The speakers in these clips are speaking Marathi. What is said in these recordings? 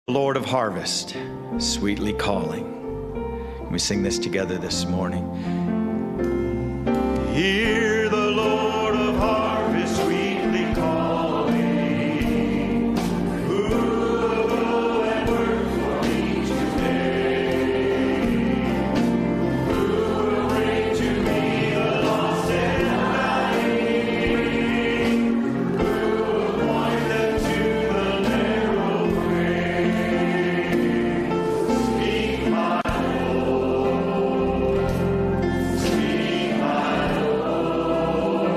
Lord of harvest, sweetly calling. Can we sing this together this morning? Hear the Lord of harvest sweetly calling. Who will go and work for me today? Who will bring to me the lost and dying? Who will point them to the narrow way? Speak, my Lord. Speak, my Lord.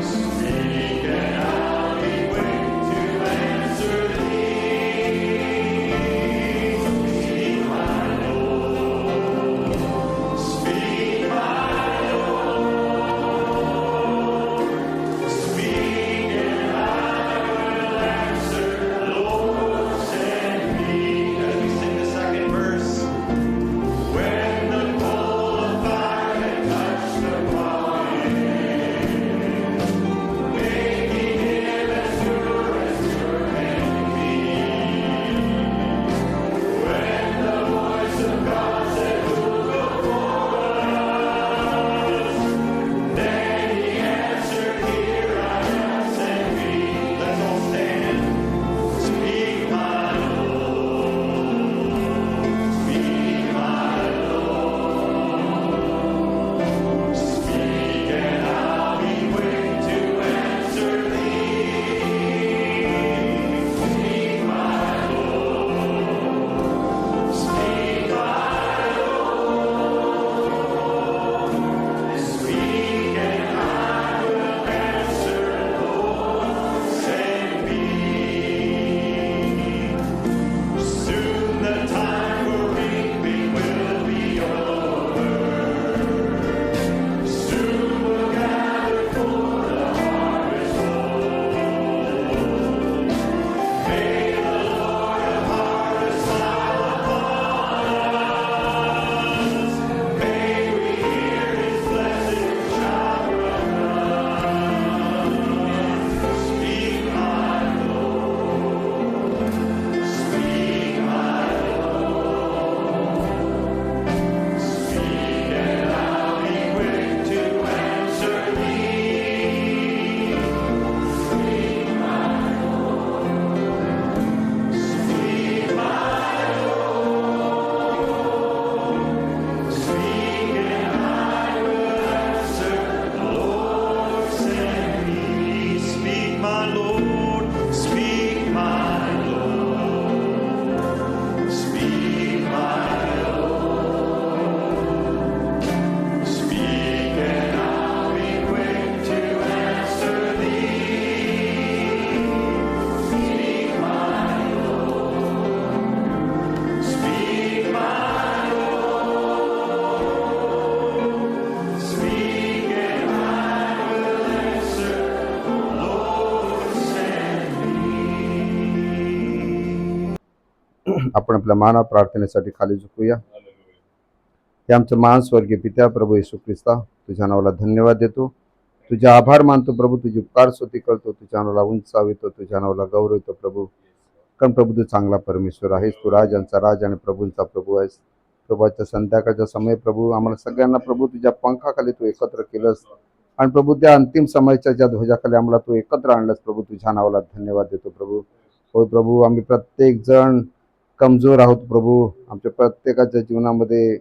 Speak, and I'll be quick to answer thee. Speak, my Lord. Speak, my Lord. Speak, and I will answer. Lord, send me. As we sing the second verse. When the coal of fire had touched the pine, making him as pure can be. When the voice of God said, "Who will for us?" Then he answered, "Here I am, send me." Let's all stand. Speak, my Lord. Speak, my Lord. Speak, and I'll be quick to answer thee. Speak, my Lord. Speak, my Lord. Speak, and I will answer. Lord, send me. Soon the time for reaping will be over. Soon we'll gather for the harvest fold. May the Lord of harvest smile upon us. May we hear his blessed shower of love. Speak, my Lord. Speak, my Lord. Speak, and I'll be quick to answer thee. Speak, my Lord. Speak, my Lord. Speak, and I will answer. Lord, send me. Speak, my Lord. Speak, my Lord. Speak, my Lord. Speak, and I'll be quick to answer thee. Speak, my Lord. Speak, my Lord. Speak, and I will answer. Lord, send me. आपण आपल्या मानव प्रार्थनेसाठी खाली झुकूया. हे आमचं महान स्वर्गीय पित्या प्रभू येशू ख्रिस्ता, तुझ्या नावाला धन्यवाद देतो, तुझे आभार मानतो प्रभू, तुझी उपकार स्तुती करतो, तुझ्या नावाला उंचावितो, तुझ्या नावाला गौरवितो प्रभू. कारण प्रभू तू चांगला परमेश्वर आहेस, तू राजांचा राज आणि प्रभूंचा प्रभू आहेस. प्रभूच्या संध्याकाळच्या समय प्रभू आम्हाला सगळ्यांना प्रभू तुझ्या पंखाखाली तू एकत्र केलंस आणि प्रभू त्या अंतिम समयाच्या ज्या ध्वजाखाली आम्हाला तू एकत्र आणलंस प्रभू, तुझ्या नावाला धन्यवाद देतो प्रभू. होय प्रभू, आम्ही प्रत्येक जण कमजोर आहोत प्रभू. आमच्या प्रत्येकाच्या जीवनामध्ये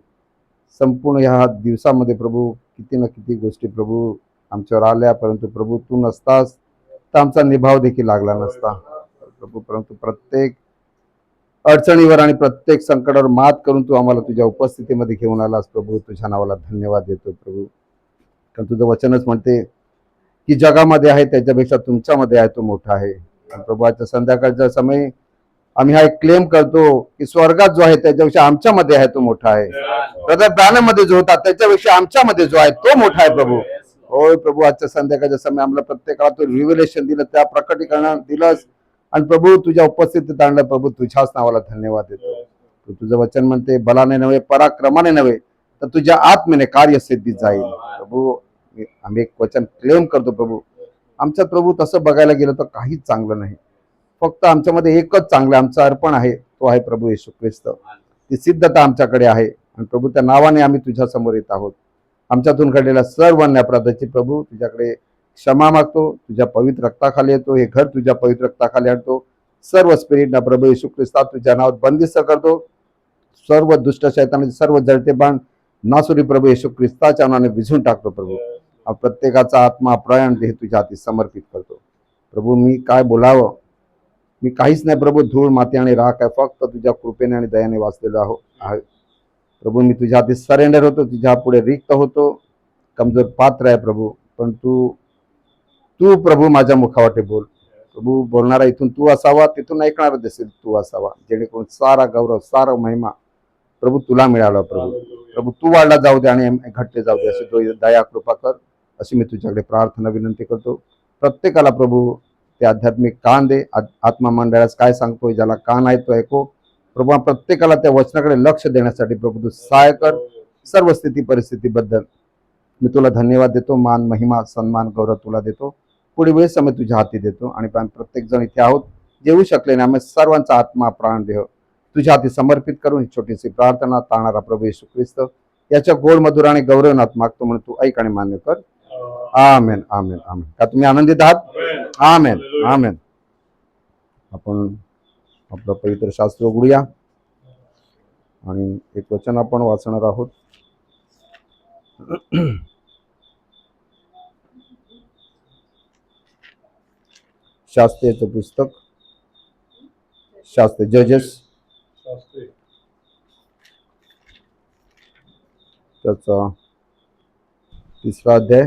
संपूर्ण ह्या दिवसामध्ये प्रभू किती ना किती गोष्टी प्रभू आमच्यावर आल्या, परंतु प्रभू तू नसतास तर आमचा निभाव देखील लागला नसता प्रभू. परंतु प्रत्येक अडचणीवर आणि प्रत्येक संकटावर मात करून तू आम्हाला तुझ्या उपस्थितीमध्ये घेऊन आलास प्रभू, तुझ्या नावाला धन्यवाद देतो प्रभू. कारण तुझं वचनच म्हणते की जगामध्ये आहे त्याच्यापेक्षा तुमच्यामध्ये आहे तो मोठा आहे. आणि प्रभू आजच्या संध्याकाळच्या समय आम्ही हा एक क्लेम करतो की स्वर्गात जो आहे त्याच्यापेक्षा आमच्यामध्ये आहे तो मोठा आहे. ब्रदर प्राण्यामध्ये जो होता त्याच्यापेक्षा आमच्यामध्ये जो आहे तो मोठा आहे प्रभू. होय प्रभू, आजच्या संध्याकाळच्या समय आम्हाला प्रत्येकाला तू रिव्हिलेशन दिलं, त्या प्रकटीकरण दिलंस आणि प्रभू तुझ्या उपस्थितीत आणलं प्रभू, तुझ्याच नावाला धन्यवाद देतो. तुझं वचन म्हणते बलाने नव्हे पराक्रमाने नव्हे तर तुझ्या आत्मेने कार्यसिद्धी जाईल प्रभू. आम्ही एक वचन क्लेम करतो प्रभू. आमच्या प्रभू तसं बघायला गेलं तर काहीच चांगलं नाही, फक्त आमच्यामध्ये एकच चांगलं आमचं अर्पण आहे, तो आहे प्रभू येशू ख्रिस्त. ती सिद्धता आमच्याकडे आहे आणि प्रभू त्या नावाने आम्ही तुझ्या समोर येत आहोत. आमच्यातून घडलेल्या सर्व अन्यापराधाची प्रभू तुझ्याकडे क्षमा मागतो. तुझ्या पवित्र रक्ताखाली येतो. हे घर तुझ्या पवित्र रक्ताखाली आणतो. सर्व स्पिरिटना प्रभू येशू ख्रिस्ता तुझ्या नावात बंदिस्त करतो. सर्व दुष्ट शैतानाचे सर्व जळते बाण नासुरी प्रभू येशू ख्रिस्ताच्या नावाने विझून टाकतो. प्रभू प्रत्येकाचा आत्मा प्राण देह तुझ्या हाती समर्पित करतो. प्रभू मी काय बोलावं, मी काहीच नाही प्रभू, धूळ माती आणि राख आहे, फक्त तुझ्या कृपेने आणि दयाने वाचलेलो आहे. प्रभू मी तुझ्या हाती सरेंडर होतो, तुझ्या पुढे रिक्त होतो, कमजोर पात्र आहे प्रभू, पण तू प्रभू माझ्या मुखावाटे बोल. प्रभू बोलणारा इथून तू असावा, तिथून ऐकणारा देखील तू असावा, जेणेकरून सारा गौरव सारा महिमा प्रभू तुला मिळाला. प्रभू तू वाढला जाऊ दे आणि घटले जाऊ दे, अशी दया कृपा कर, अशी मी तुझ्याकडे प्रार्थना विनंती करतो. प्रत्येकाला प्रभू ते आध्यात्मिक कान दे. आत्मा मंडळास काय सांगतोय, ज्याला कान आहे तो ऐको. प्रभू प्रत्येकाला त्या वचनाकडे लक्ष देण्यासाठी प्रभू तू सहाय्य कर. सर्व स्थिती परिस्थितीबद्दल मी तुला धन्यवाद देतो. मान महिमा सन्मान गौरव तुला देतो. पुढे वेळ समय तुझ्या हाती देतो. आणि प्रत्येक जण इथे आहोत, जेवू शकले नाही, आम्ही सर्वांचा आत्मा प्राण देह तुझ्या हाती समर्पित करून ही छोटीशी प्रार्थना ताणणारा प्रभू येशू ख्रिस्त याच्या गोड मधुर आणि गौरवनात मागतो, म्हणून तू ऐक आणि मान्य कर. आमेन आमेन आमेन. का तुम्ही आनंदित आहात? आमेन आमेन. आपण आपलं पवित्र शास्त्र उघडूया आणि एक वचन आपण वाचणार आहोत. शास्त्रेचं पुस्तक, शास्त्र जजेस, त्याचा 3रा अध्याय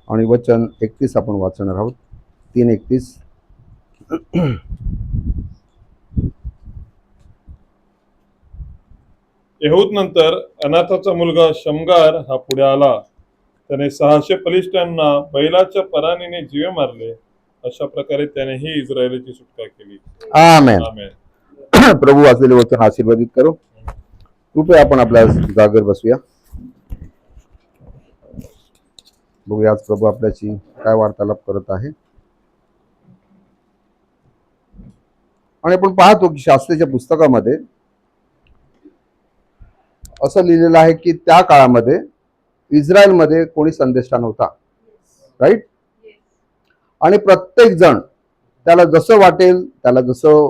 आणि वचन 31 आपण वाचणार आहोत. 3:31. यहूद नंतर अनाथाचा मुलगा शमगार हा पुढे आला. त्याने 600 फलिस्त्यांना बैलाच्या पराणीने जीवे मारले. अशा प्रकारे त्याने ही इस्रायलीची सुटका केली. आमेन. आमेन. प्रभू वाचलेले वचन आशीर्वादित करो. कृपया आपण आपल्या जागेवर बसूया. बघूया आज प्रभू आपल्याची काय वार्तालाप करत आहे. आणि आपण पाहतो की शास्त्रीच्या पुस्तकामध्ये असं लिहिलेलं आहे की त्या काळामध्ये इस्रायलमध्ये कोणी संदेष्टा नव्हता, राईट. आणि प्रत्येक जण त्याला जसं वाटेल, त्याला जसं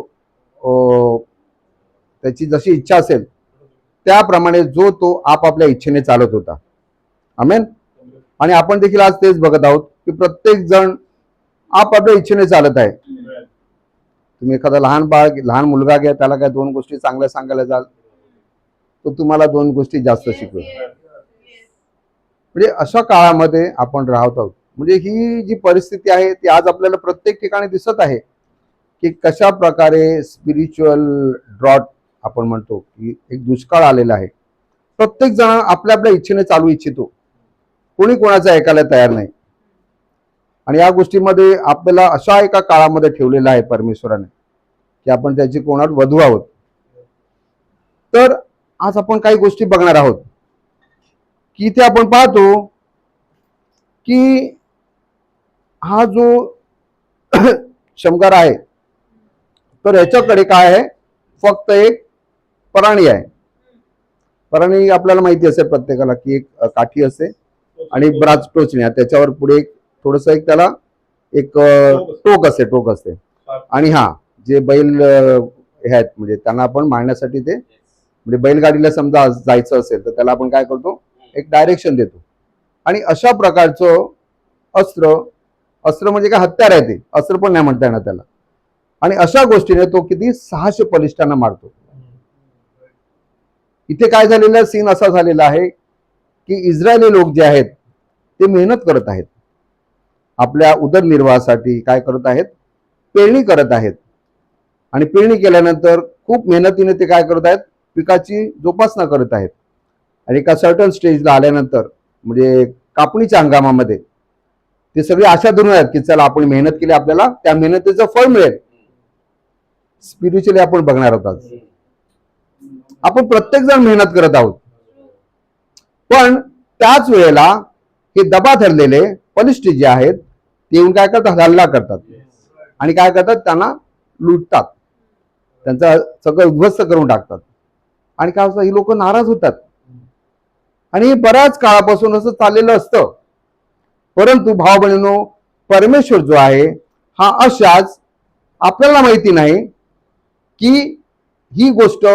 त्याची जशी इच्छा असेल त्याप्रमाणे जो तो आपापल्या इच्छेने चालत होता. आमेन. आणि आपण देखील आज तेच बघत आहोत की प्रत्येक जण आपापल्या इच्छेने चालत आहे. तुम्ही एखादा लहान मुलगा घ्या, त्याला काय 2 गोष्टी चांगल्या सांगायला जाल तो तुम्हाला 2 गोष्टी जास्त शिकवेल. म्हणजे अशा काळामध्ये आपण राहत आहोत. म्हणजे ही जी परिस्थिती आहे ती आज आपल्याला प्रत्येक ठिकाणी दिसत आहे की कशा प्रकारे स्पिरिच्युअल ड्रॉट आपण म्हणतो की एक दुष्काळ आलेला आहे. प्रत्येक जण आपल्या आपल्या इच्छेने चालू इच्छितो, कोणी कोणाचं ऐकायला तयार नाही. आणि या गोष्टीमध्ये आपल्याला अशा एका काळामध्ये ठेवलेला आहे परमेश्वराने की आपण त्याची कोणावर वधू आहोत. तर आज आपण काही गोष्टी बघणार आहोत की इथे आपण पाहतो की हा जो शमगार आहे तर याच्याकडे काय आहे, फक्त एक पराणी आहे. पराणी आपल्याला माहिती असेल प्रत्येकाला की एक काठी असते आणि ब्राच टोचणी, त्याच्यावर पुढे एक थोडस एक त्याला एक टोक असते. आणि जे बैल हे आहेत म्हणजे त्यांना आपण मारण्यासाठी ते म्हणजे बैलगाडीला समजा जायचं असेल तर त्याला आपण काय करतो, एक डायरेक्शन देतो. आणि अशा प्रकारचं अस्त्र म्हणजे काय हत्यार आहे, ते अस्त्र पण नाही म्हणता येणार त्याला. आणि अशा गोष्टीने तो किती 600 बलिष्ठांना मारतो. इथे काय झालेला सीन असा झालेला आहे की इस्रायली लोक जे आहेत ते मेहनत करत आहेत, आपल्या उदरनिर्वाहासाठी काय करत आहेत, पेरणी करत आहेत. आणि पेरणी केल्यानंतर खूप मेहनतीने ते काय करत आहेत, पिकाची जोपासना करत आहेत. आणि एका सर्टन स्टेजला आल्यानंतर म्हणजे कापणीच्या हंगामामध्ये ते सगळे आशा धरून आहेत की चला आपण मेहनत केली, आपल्याला त्या मेहनतीचं फळ मिळेल. स्पिरिच्युअली आपण बघणार आहोत आज. आपण प्रत्येक जण मेहनत करत आहोत, पण त्याच वेळेला हे दबा धरलेले बलिष्ठ जे आहेत ते येऊन काय करतात, हल्ला करतात आणि काय करतात, त्यांना लुटतात, त्यांचं सगळं उद्ध्वस्त करून टाकतात. आणि काय होतं, ही लोक नाराज होतात. आणि बऱ्याच काळापासून असं चाललेलं असतं. परंतु भाव बहिणींनो, परमेश्वर जो आहे हा अशाच, आपल्याला माहिती नाही की ही गोष्ट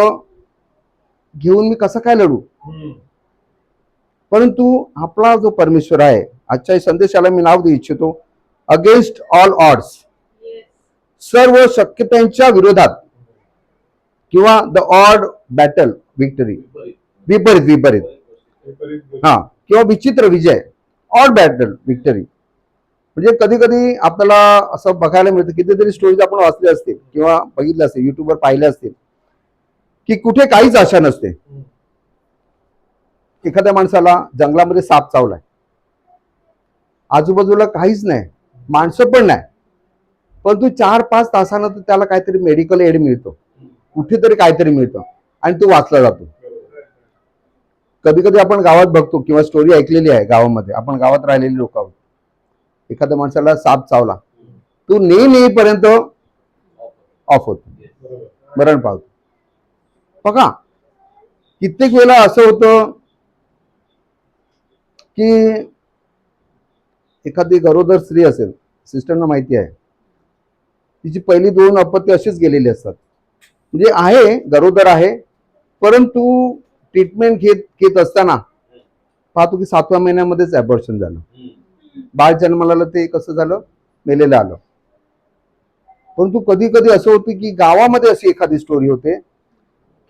घेऊन मी कसं काय लढू, परंतु आपला जो परमेश्वर आहे, आजच्या संदेशाला मी नाव देऊ इच्छितो, अगेन्स्ट ऑल ऑड्स, सर्व शक्यतांच्या विरोधात, किंवा द ऑड बॅटल विक्टरी, विपरीत विपरीत हा, किंवा विचित्र विजय, ऑड बॅटल विक्टरी. म्हणजे कधी कधी आपल्याला असं बघायला मिळतं, कितीतरी स्टोरीज आपण वाचल्या असतील किंवा बघितल्या असतील, युट्यूबवर पाहिल्या असतील, की कुठे काहीच आशा नसते. एखाद्या माणसाला जंगलामध्ये साप चावलाय, आजूबाजूला काहीच नाही, माणसं पण नाही, परंतु 4-5 तासानंतर त्याला काहीतरी मेडिकल एड मिळतो, कुठेतरी काहीतरी मिळतं आणि तो वाचला जातो. कधी कधी आपण गावात बघतो किंवा स्टोरी ऐकलेली आहे, गावामध्ये आपण गावात राहिलेली लोक आहोत, एखाद्या माणसाला साप चावला, तो नेईपर्यंत ऑफ होतो, मरण पावतो. बघा, कित्येक वेळा असं होतं की एखादी गरोदर स्त्री असेल, सिस्टरना माहिती आहे, तिची पहिली 2 अपत्य अशीच गेलेली असतात. म्हणजे आहे, गरोदर आहे, परंतु ट्रीटमेंट घेत असताना पाहतो की 7व्या महिन्यामध्येच ॲबॉर्शन झालं, बाळ जन्माला ते कसं झालं, मेलेलं आलं. परंतु कधी कधी असं होतं की गावामध्ये अशी एखादी स्टोरी होते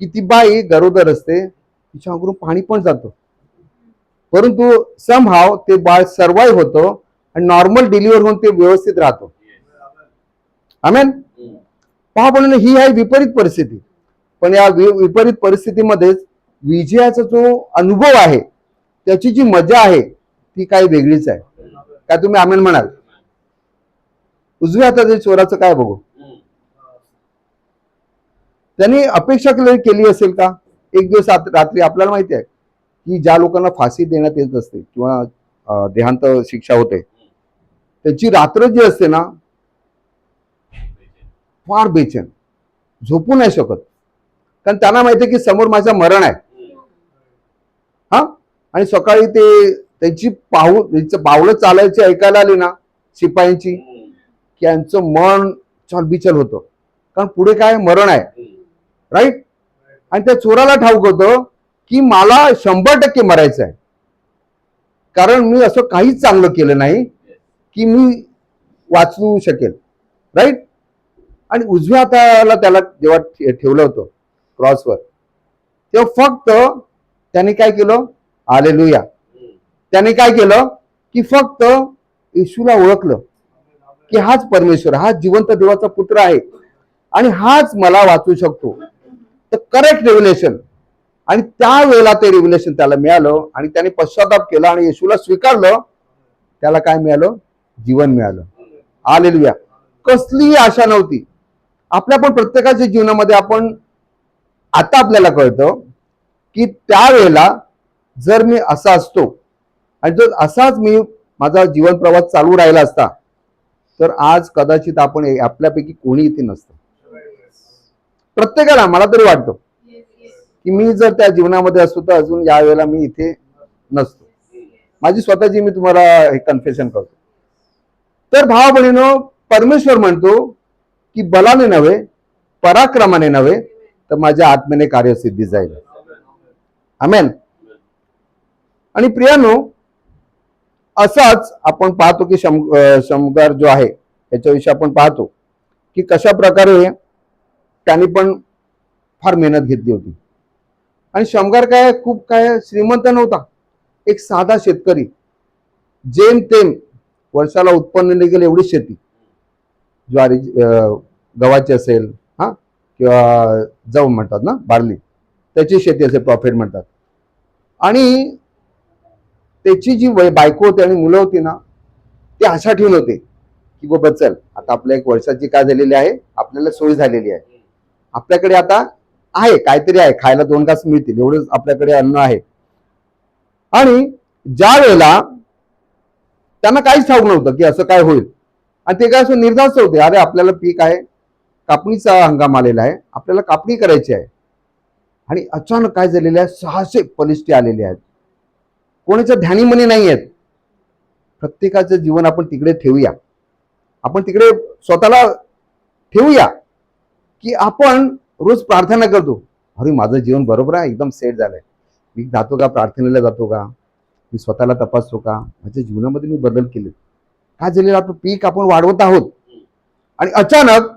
की ती बाई गरोदर असते, तिच्या अंगावरून पाणी पण जातं, परंतु समहाव ते बाळ सर्वाइव्ह होतं आणि नॉर्मल डिलिव्हर होऊन ते व्यवस्थित राहतो. आमेन. पहा, म्हणून ही आहे विपरीत परिस्थिती. पण या विपरीत परिस्थितीमध्येच विजयाचा जो अनुभव आहे, त्याची जी मजा आहे ती काही वेगळीच आहे. काय तुम्ही आमेन म्हणाल? उजव्या हाताच्या चोराचं काय बघू, त्यांनी अपेक्षा केली असेल का? एक दिवस रात्री आपल्याला माहिती आहे की ज्या लोकांना फाशी देण्यात येत असते किंवा देहांत शिक्षा होते, त्याची रात्र जी असते ना, फार बेचैन, झोपू नाही शकत, कारण त्यांना माहिती आहे की समोर माझं मरण आहे. हा, आणि सकाळी ते त्यांची पावलं चालायची ऐकायला आली ना शिपायांची, की यांचं मन चलबिचल होतं, कारण पुढे काय मरण आहे, राईट. आणि त्या चोराला ठाऊक होतं की मला 100% मरायचं आहे, कारण मी असं काहीच चांगलं केलं नाही की मी वाचवू शकेल, राईट. आणि उजव्या हाताला त्याला जेव्हा ठेवलं होतं क्रॉसवर, तेव्हा फक्त त्याने काय केलं, हालेलुया, त्याने काय केलं की फक्त येशूला ओळखलं की हाच परमेश्वर, हाच जिवंत देवाचा पुत्र आहे आणि हाच मला वाचवू शकतो. तर करेक्ट रेव्हिलेशन, आणि त्यावेळेला ते रेव्हिलेशन त्याला मिळालं आणि त्याने पश्चाताप केला आणि येशूला स्वीकारलं. त्याला काय मिळालं, जीवन मिळालं. हालेलुया. कसलीही आशा नव्हती. आपल्या पण प्रत्येकाच्या जीवनामध्ये आपण, आता आपल्याला कळतं की त्यावेळेला जर मी असा असतो आणि जर असाच मी माझा जीवन प्रवास चालू राहिला असता, तर आज कदाचित आपण आपल्यापैकी कोणी इथे नसतं. प्रत्येकाला मला तरी वाटतं की मी जर त्या जीवनामध्ये असतो तर अजून यावेळेला मी इथे नसतो. माझी स्वतःची मी तुम्हाला हे कन्फेशन करतो. तर भाव बहिणीनो, परमेश्वर म्हणतो की बलाने नव्हे, पराक्रमाने नव्हे, तर माझ्या आत्मेने कार्यसिद्धी जाईल. आमेन. आणि प्रियानो, असाच आपण पाहतो की शमगार जो आहे याच्याविषयी आपण पाहतो की कशा प्रकारे त्यांनी पण फार मेहनत घेतली होती. आणि शमगार काय खूप काय श्रीमंत नव्हता, एक साधा शेतकरी, जेमतेम वर्षाला उत्पन्न निघेल एवढी शेती, ज्वारी गव्हाची असेल, हा, किंवा जव म्हणतात ना, बार्ली, त्याची शेती असेल, प्रॉफिट म्हणतात. आणि त्याची जी बायको होती आणि मुलं होती ना, ती आशा ठेवून होते की बाबा चल, आता आपल्या 1 वर्षाची काय झालेली आहे, आपल्याला सोय झालेली आहे, आपल्याकडे आता आहे काहीतरी आहे, खायला 2 घास मिळतील, एवढंच आपल्याकडे अन्न आहे. आणि ज्या वेळेला त्यांना काहीच ठाऊक नव्हतं की असं काय होईल. आणि ते काय असं निर्धास्त होते, अरे आपल्याला पीक आहे, कापणीचा हंगाम आलेला आहे, आपल्याला कापणी करायची आहे. आणि अचानक काय झालेलं आहे, 600 बलिष्ठ आलेले आहेत. कोणाच्या ध्यानीमनी नाही आहेत. प्रत्येकाचं जीवन आपण तिकडे ठेवूया, आपण तिकडे स्वतःला ठेवूया की आपण रोज प्रार्थना करतो, अरे माझं जीवन बरोबर आहे, एकदम सेट झालंय, मी जातो का प्रार्थनेला, जातो का, मी स्वतःला तपासतो का, माझ्या जीवनामध्ये मी बदल केले. काय झालेलं, आपलं पीक आपण वाढवत आहोत आणि अचानक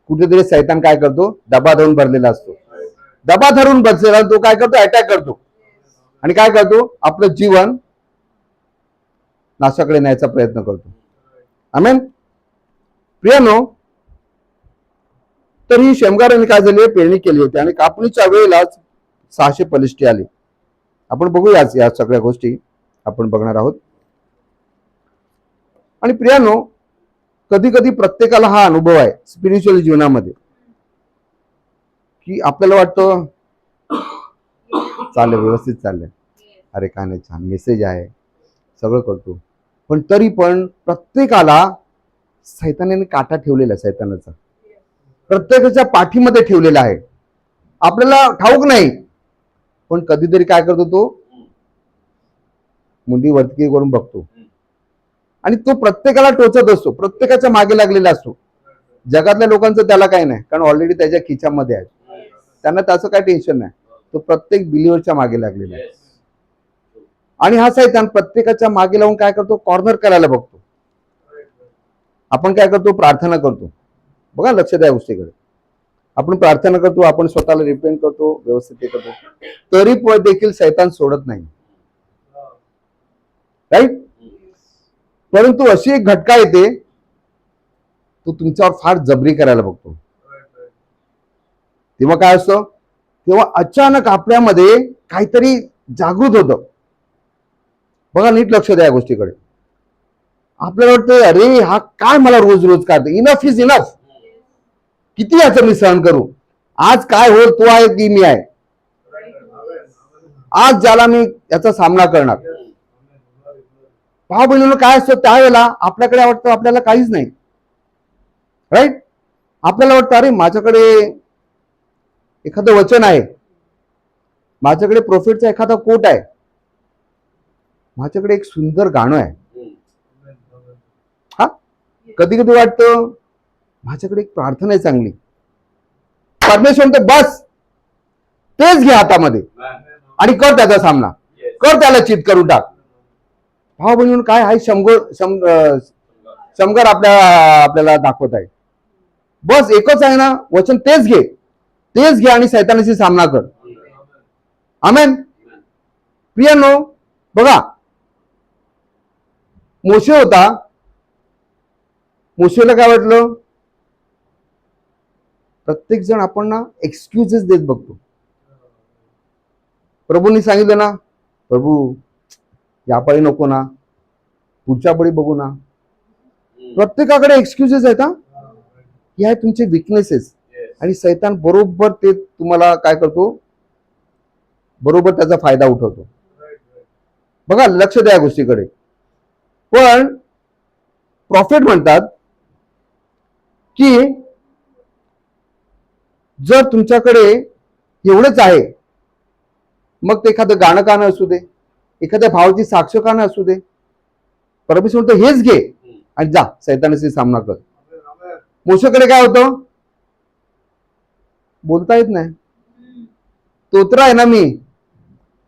कुठेतरी सैतान काय करतो, डबा धरून भरलेला असतो. डबा धरून बसलेला तो काय करतो, अटॅक करतो आणि काय करतो, आपलं जीवन नाशाकडे न्यायचा प्रयत्न करतो. आमेन. प्रियानो, तर ही शेमगारांनी काय झाली, पेरणी केली होती आणि कापणीच्या वेळेलाच 600 बलिष्ठ आले. आपण बघूयाच या सगळ्या गोष्टी आपण बघणार आहोत. आणि प्रियानो, कधी कधी प्रत्येकाला हा अनुभव आहे स्पिरिच्युअल जीवनामध्ये की आपल्याला वाटतं चाललंय, व्यवस्थित चाललंय, अरे काय नाही, छान मेसेज आहे, सगळं करतो, पण तरी पण प्रत्येकाला सैतानाने काटा ठेवलेला, सैतानाचा प्रत्येकाच्या पाठीमध्ये ठेवलेला आहे. आपल्याला ठाऊक नाही, पण कधीतरी काय करतो, तो मुंडी वरती करून बघतो आणि तो प्रत्येकाला टोचत असतो, प्रत्येकाच्या मागे लागलेला असतो. जगातल्या लोकांचं त्याला काही नाही, कारण ऑलरेडी त्याच्या खिच्यामध्ये आहे, त्यांना त्याचं काय टेन्शन नाही. तो प्रत्येक बिलीवरच्या मागे लागलेला आहे. आणि हा सैतान प्रत्येकाच्या मागे लावून काय करतो, कॉर्नर करायला बघतो. आपण काय करतो, प्रार्थना करतो. बघा, लक्ष द्या गोष्टीकडे. आपण प्रार्थना करतो, आपण स्वतःला रिपेंट करतो, व्यवस्थित करतो, तरी पण देखील सैतान सोडत नाही, राईट. परंतु अशी एक घटका येते, तो तुमच्यावर फार जबरी करायला बघतो. तेव्हा काय असतं, तेव्हा अचानक आपल्यामध्ये काहीतरी जागृत होतं. बघा, नीट लक्ष द्या या गोष्टीकडे. आपल्याला वाटतं, अरे हा काय मला रोज रोज काढतो, इनफ इज इनफ, किती याचं मी सहन करू, आज काय होईल, तो आहे की मी आहे, आज ज्याला मी याचा सामना करणार. भाऊ बहिणीला काय असतं, त्यावेळेला आपल्याकडे वाटतं आपल्याला काहीच नाही, राईट. आपल्याला वाटतं, अरे माझ्याकडे एखादं वचन आहे, माझ्याकडे प्रोफेटचा एखादा कोट आहे, माझ्याकडे एक सुंदर गाणं आहे. हा, कधी कधी वाटतं माझ्याकडे एक प्रार्थना आहे चांगली. परमेश्वर म्हणतो, बस तेच घे हातामध्ये आणि कर त्याचा सामना, कर त्याला चित करून टाक. भाऊ बहिणी काय आहे, शंकर आपल्याला दाखवत आहे. बस एकच आहे ना वचन, तेच घे आणि सैतानाशी सामना कर. आमेन. प्रियानो, बघा, मोशे होता, मोशेला काय वाटलं, प्रत्येक जण आपण ना एक्सक्युजेस देत बघतो. प्रभूंनी सांगितलं ना, प्रभू यापाळी नको ना, पुढच्या पाळी बघू ना. प्रत्येकाकडे एक्सक्युजेस आहेत. हे आहे तुमचे विकनेसेस. आणि सैतान बरोबर ते तुम्हाला काय करतो, बरोबर त्याचा फायदा उठवतो. बघा, लक्ष द्या गोष्टीकडे. पण प्रॉफिट म्हणतात की जर तुमच्याकडे एवढंच आहे, मग ते एखादं गाणं गाणं असू दे, एखाद्या भावाची साक्ष गाणं असू दे, परमेश्वर म्हणतो हेच घे आणि जा सैतानाशी सामना कर. मोशेकडे काय होतं, बोलता येत नाही, तोत्रा आहे ना मी,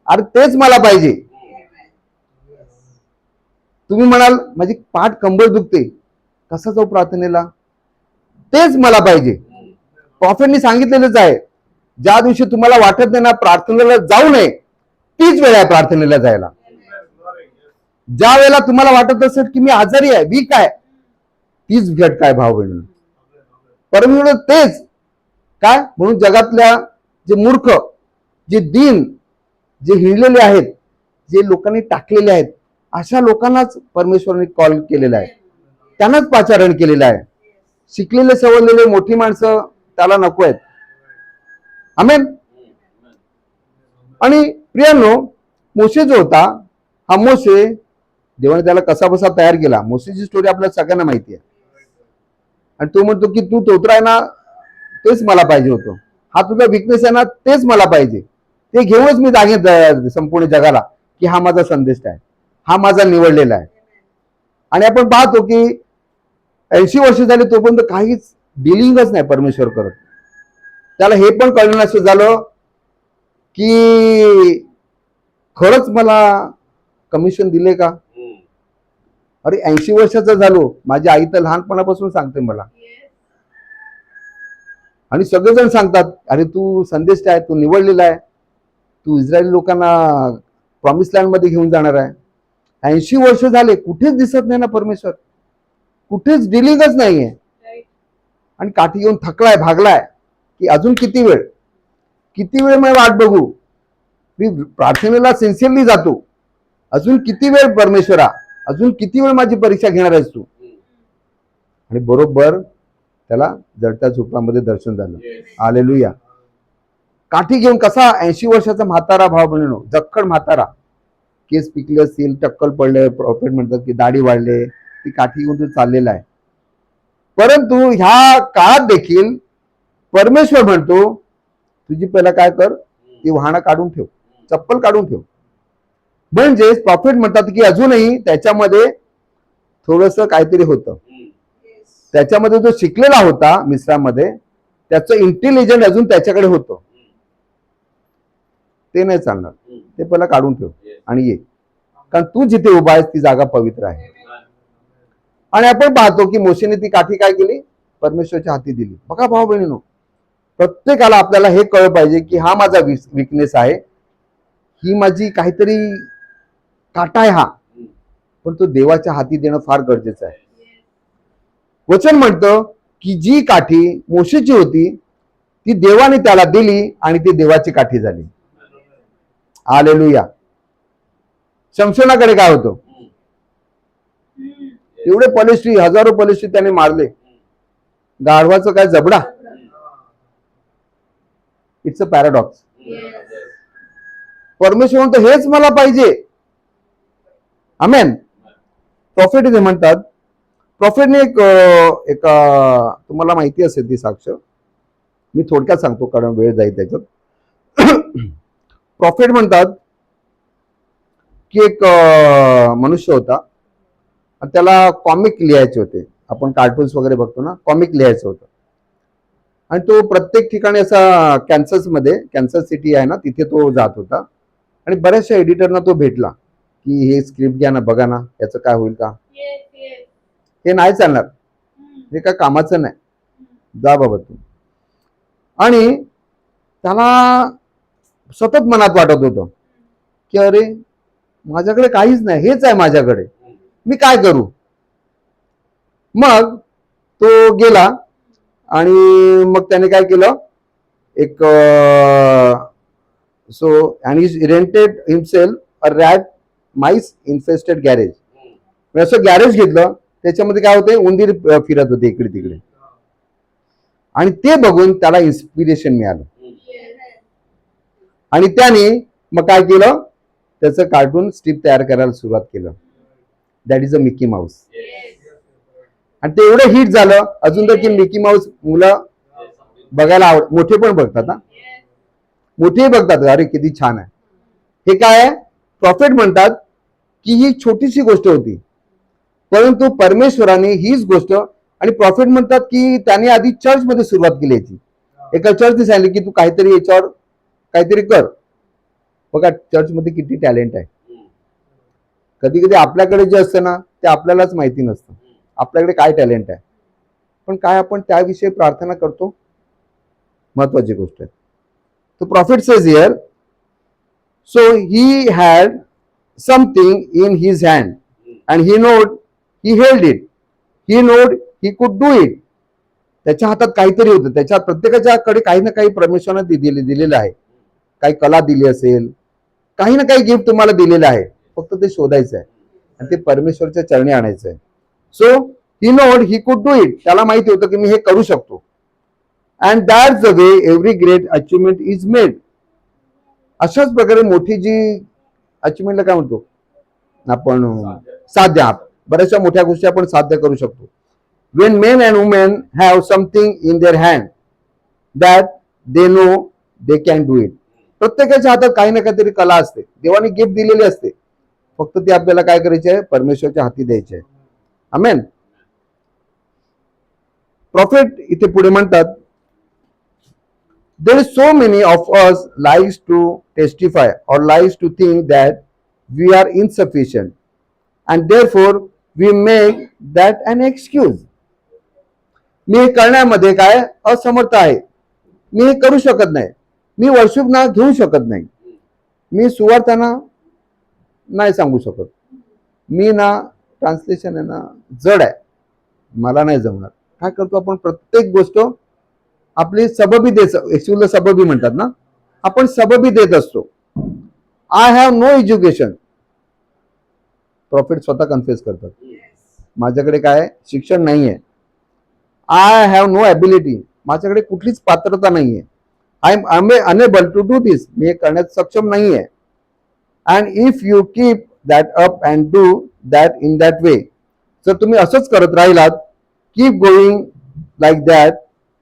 अरे तेच मला पाहिजे. तुम्ही म्हणाल माझी पाठ कंबर दुखते, कसा जाऊ प्रार्थनेला, तेच मला पाहिजे. प्रॉफिटनी सांगितलेलंच आहे, ज्या दिवशी तुम्हाला वाटत नाही ना प्रार्थनेला जाऊ नये, तीच वेळ आहे प्रार्थनेला जायला. ज्या वेळेला तुम्हाला वाटत असेल की मी आजारी आहे, वीक आहे, तीच घट काय भाव बहिणी. परमेश्वर तेच काय म्हणून जगातल्या जे मूर्ख, जे दीन, जे हिळलेले आहेत, जे लोकांनी टाकलेले आहेत, अशा लोकांनाच परमेश्वराने कॉल केलेला आहे, त्यांनाच पाचारण केलेलं आहे. शिकलेले सवरलेले मोठी माणसं त्याला नको आहेत. आमेन. आणि प्रियांनो, मोशे जो होता, हा मोशे देवाने त्याला कसा बसा तयार केला. मोसेसची स्टोरी आपल्याला सगळ्यांना माहिती आहे. आणि तो म्हणतो की तू तोत्रा आहे ना, तेच मला पाहिजे होतं. हा तुझा विकनेस आहे ना, तेच मला पाहिजे. ते घेऊनच मी दाखवेन संपूर्ण जगाला की हा माझा संदेश आहे, हा माझा निवडलेला आहे. आणि आपण पाहतो की 80 वर्ष झाली तोपर्यंत काहीच डिलिंगच नाही परमेश्वर करत. त्याला हे पण कळलं नसं झालं की खरंच मला कमिशन दिले का. अरे 80 वर्षाचा झालो, माझी आई तर लहानपणापासून सांगते मला. आणि सगळेजण सांगतात अरे तू संदेश आहे, तू निवडलेला आहे, तू इस्रायली लोकांना प्रॉमिस लँड मध्ये घेऊन जाणार आहे. 80 वर्ष झाले, कुठेच दिसत नाही ना परमेश्वर, कुठेच डिलिंगच नाहीये. आणि काठी घेऊन थकलाय, भागलाय की अजून किती वेळ मी वाट बघू. मी प्रार्थनेला सिन्सिअरली जातो, अजून किती वेळ परमेश्वरा, अजून किती वेळ माझी परीक्षा घेणार आहेस तू. आणि बरोबर त्याला जडत्या झोपडामध्ये दर्शन झालं. हालेलुया. काठी घेऊन कसा 80 वर्षाचा म्हातारा भाव बहिणीनो, जख्खड म्हातारा, केस पिकले असतील, टक्कल पडले, प्रॉफिट म्हणतात की दाढी वाढले, ती काठी घेऊन तो चाललेला आहे. परंतु ह्या काळात देखील परमेश्वर म्हणतो तुझी पहिला काय कर, ती वाहनं काढून ठेव, चप्पल काढून ठेव. म्हणजे प्रॉफिट म्हणतात की अजूनही त्याच्यामध्ये थोडस काहीतरी होतं. त्याच्यामध्ये जो शिकलेला होता मिस्रामध्ये, त्याचं इंटेलिजंट अजून त्याच्याकडे होतं. ते नाही चालणार, ते पहिला काढून ठेव आणि ये. कारण तू जिथे उभा आहेस ती जागा पवित्र आहे. आणि आपण पाहतो की मोशेने ती काठी काय केली, परमेश्वरच्या हाती दिली. बघा भाऊ बहिणीनो, प्रत्येकाला आपल्याला हे कळलं पाहिजे की हा माझा विकनेस आहे, ही माझी काहीतरी काटा आहे हा, पण तो देवाच्या हाती देणं फार गरजेचं आहे. वचन म्हणतं की जी काठी मोशेची होती ती देवाने त्याला दिली आणि ती देवाची काठी झाली. हालेलुया. शमशोनाकडे काय होतं, एवढे पॉलिस्ट्री, हजारो पॉलिस्ट्री त्याने मारले, गाढवाचं काय जबडा. It's a paradox. परमेश्वर म्हणतो हेच मला पाहिजे. आमेन. प्रॉफिट जे म्हणतात, प्रॉफिटने एक तुम्हाला माहिती असेल ती साक्ष, मी थोडक्यात सांगतो कारण वेळ जाईल त्याच्यात. प्रॉफिट म्हणतात की एक मनुष्य होता, त्याला कॉमिक लिहायचे होते. आपण कार्टून्स वगैरे बघतो ना, कॉमिक लिहायचं होतं. आणि तो प्रत्येक ठिकाणी असा कॅन्सर सिटी आहे ना, तिथे तो जात होता. आणि बऱ्याचशा एडिटरना तो भेटला की हे स्क्रिप्ट घ्या ना, बघा ना, याचं काय होईल का, हे नाही चालणार, हे काय कामाचं नाही, जा बाबा तू. आणि त्याला सतत मनात वाटत होतं की अरे माझ्याकडे काहीच नाही, हेच आहे माझ्याकडे, मी काय करू. मग तो गेला आणि मग त्याने काय केलं, एक आणि rented himself a rat mice infested garage. असं गॅरेज घेतलं, त्याच्यामध्ये काय होते, उंदीर फिरत होते इकडे तिकडे. आणि ते बघून त्याला इन्स्पिरेशन मिळालं आणि त्याने मग काय केलं, त्याचं कार्टून स्ट्रिप तयार करायला सुरुवात केलं. That is a Mickey Mouse. आणि ते एवढं हिट झालं अजून तर की मिकी माऊस मुलं बघायला मोठे पण बघतात ना, मोठेही बघतात, अरे किती छान आहे. हे काय आहे, प्रॉफिट म्हणतात की ही छोटीशी गोष्ट होती, परंतु परमेश्वराने हीच गोष्ट. आणि प्रॉफिट म्हणतात की त्याने आधी चर्चमध्ये सुरुवात केली याची. एका चर्चने सांगितलं की तू काहीतरी याच्यावर काहीतरी कर. बघा चर्चमध्ये किती टॅलेंट आहे. कधी कधी आपल्याकडे जे असतं ना ते आपल्यालाच माहिती नसतं आपल्याकडे काय टॅलेंट आहे, पण काय आपण त्याविषयी प्रार्थना करतो, महत्वाची गोष्ट आहे. तो profit says here, so he had something in his hand and he node he held it, he node he could do it. त्याच्या हातात काहीतरी होतं, त्याच्या प्रत्येकाच्याकडे काही ना काही परमेश्वराने दिलेलं आहे. काही कला दिली असेल, काही ना काही गिफ्ट तुम्हाला दिलेलं आहे, फक्त ते शोधायचं आहे आणि ते परमेश्वरच्या चरणी आणायचं आहे. So he node he could do it, त्याला माहिती होतं की मी हे करू शकतो. And that's the way every great achievement is made. अशाच प्रकारे मोठी जी अचिव्हमेंटला काय म्हणतो, आपण साध्य, बऱ्याचशा मोठ्या गोष्टी आपण साध्य करू शकतो. Wien men and women have something in their hand that they know they can do it. प्रत्येकाच्या हातात काही ना काहीतरी कला असते, देवाने गिफ्ट दिलेली असते, फक्त ती आपल्याला काय करायची आहे, परमेश्वरच्या हाती द्यायची आहे. आमेन. प्रॉफिट इथे पुढे म्हणतात, there is so many of us likes to testify or likes to think that we are insufficient and therefore we make that an excuse. मी हे करण्यामध्ये काय असमर्थ आहे, मी हे करू शकत नाही, मी वर्शिप ना घेऊ शकत नाही, मी सुवार्थाना नाही सांगू शकत, मी ना ट्रान्सलेशन आहे ना जड आहे, मला नाही जमणार. काय करतो आपण, प्रत्येक गोष्ट आपली सबबी देत, एक्च्युअली सबबी म्हणतात ना, आपण सबबी देत असतो. I have no education. Prophet स्वतः कन्फेस करतात, माझ्याकडे काय शिक्षण नाहीये. आय हॅव नो ॲबिलिटी, माझ्याकडे कुठलीच पात्रता नाहीये. I am unable to do this, मी हे करण्यास सक्षम नाहीये. And if you keep that up and do that in that way, जर तुम्ही असंच करत राहिलात, keep going like that,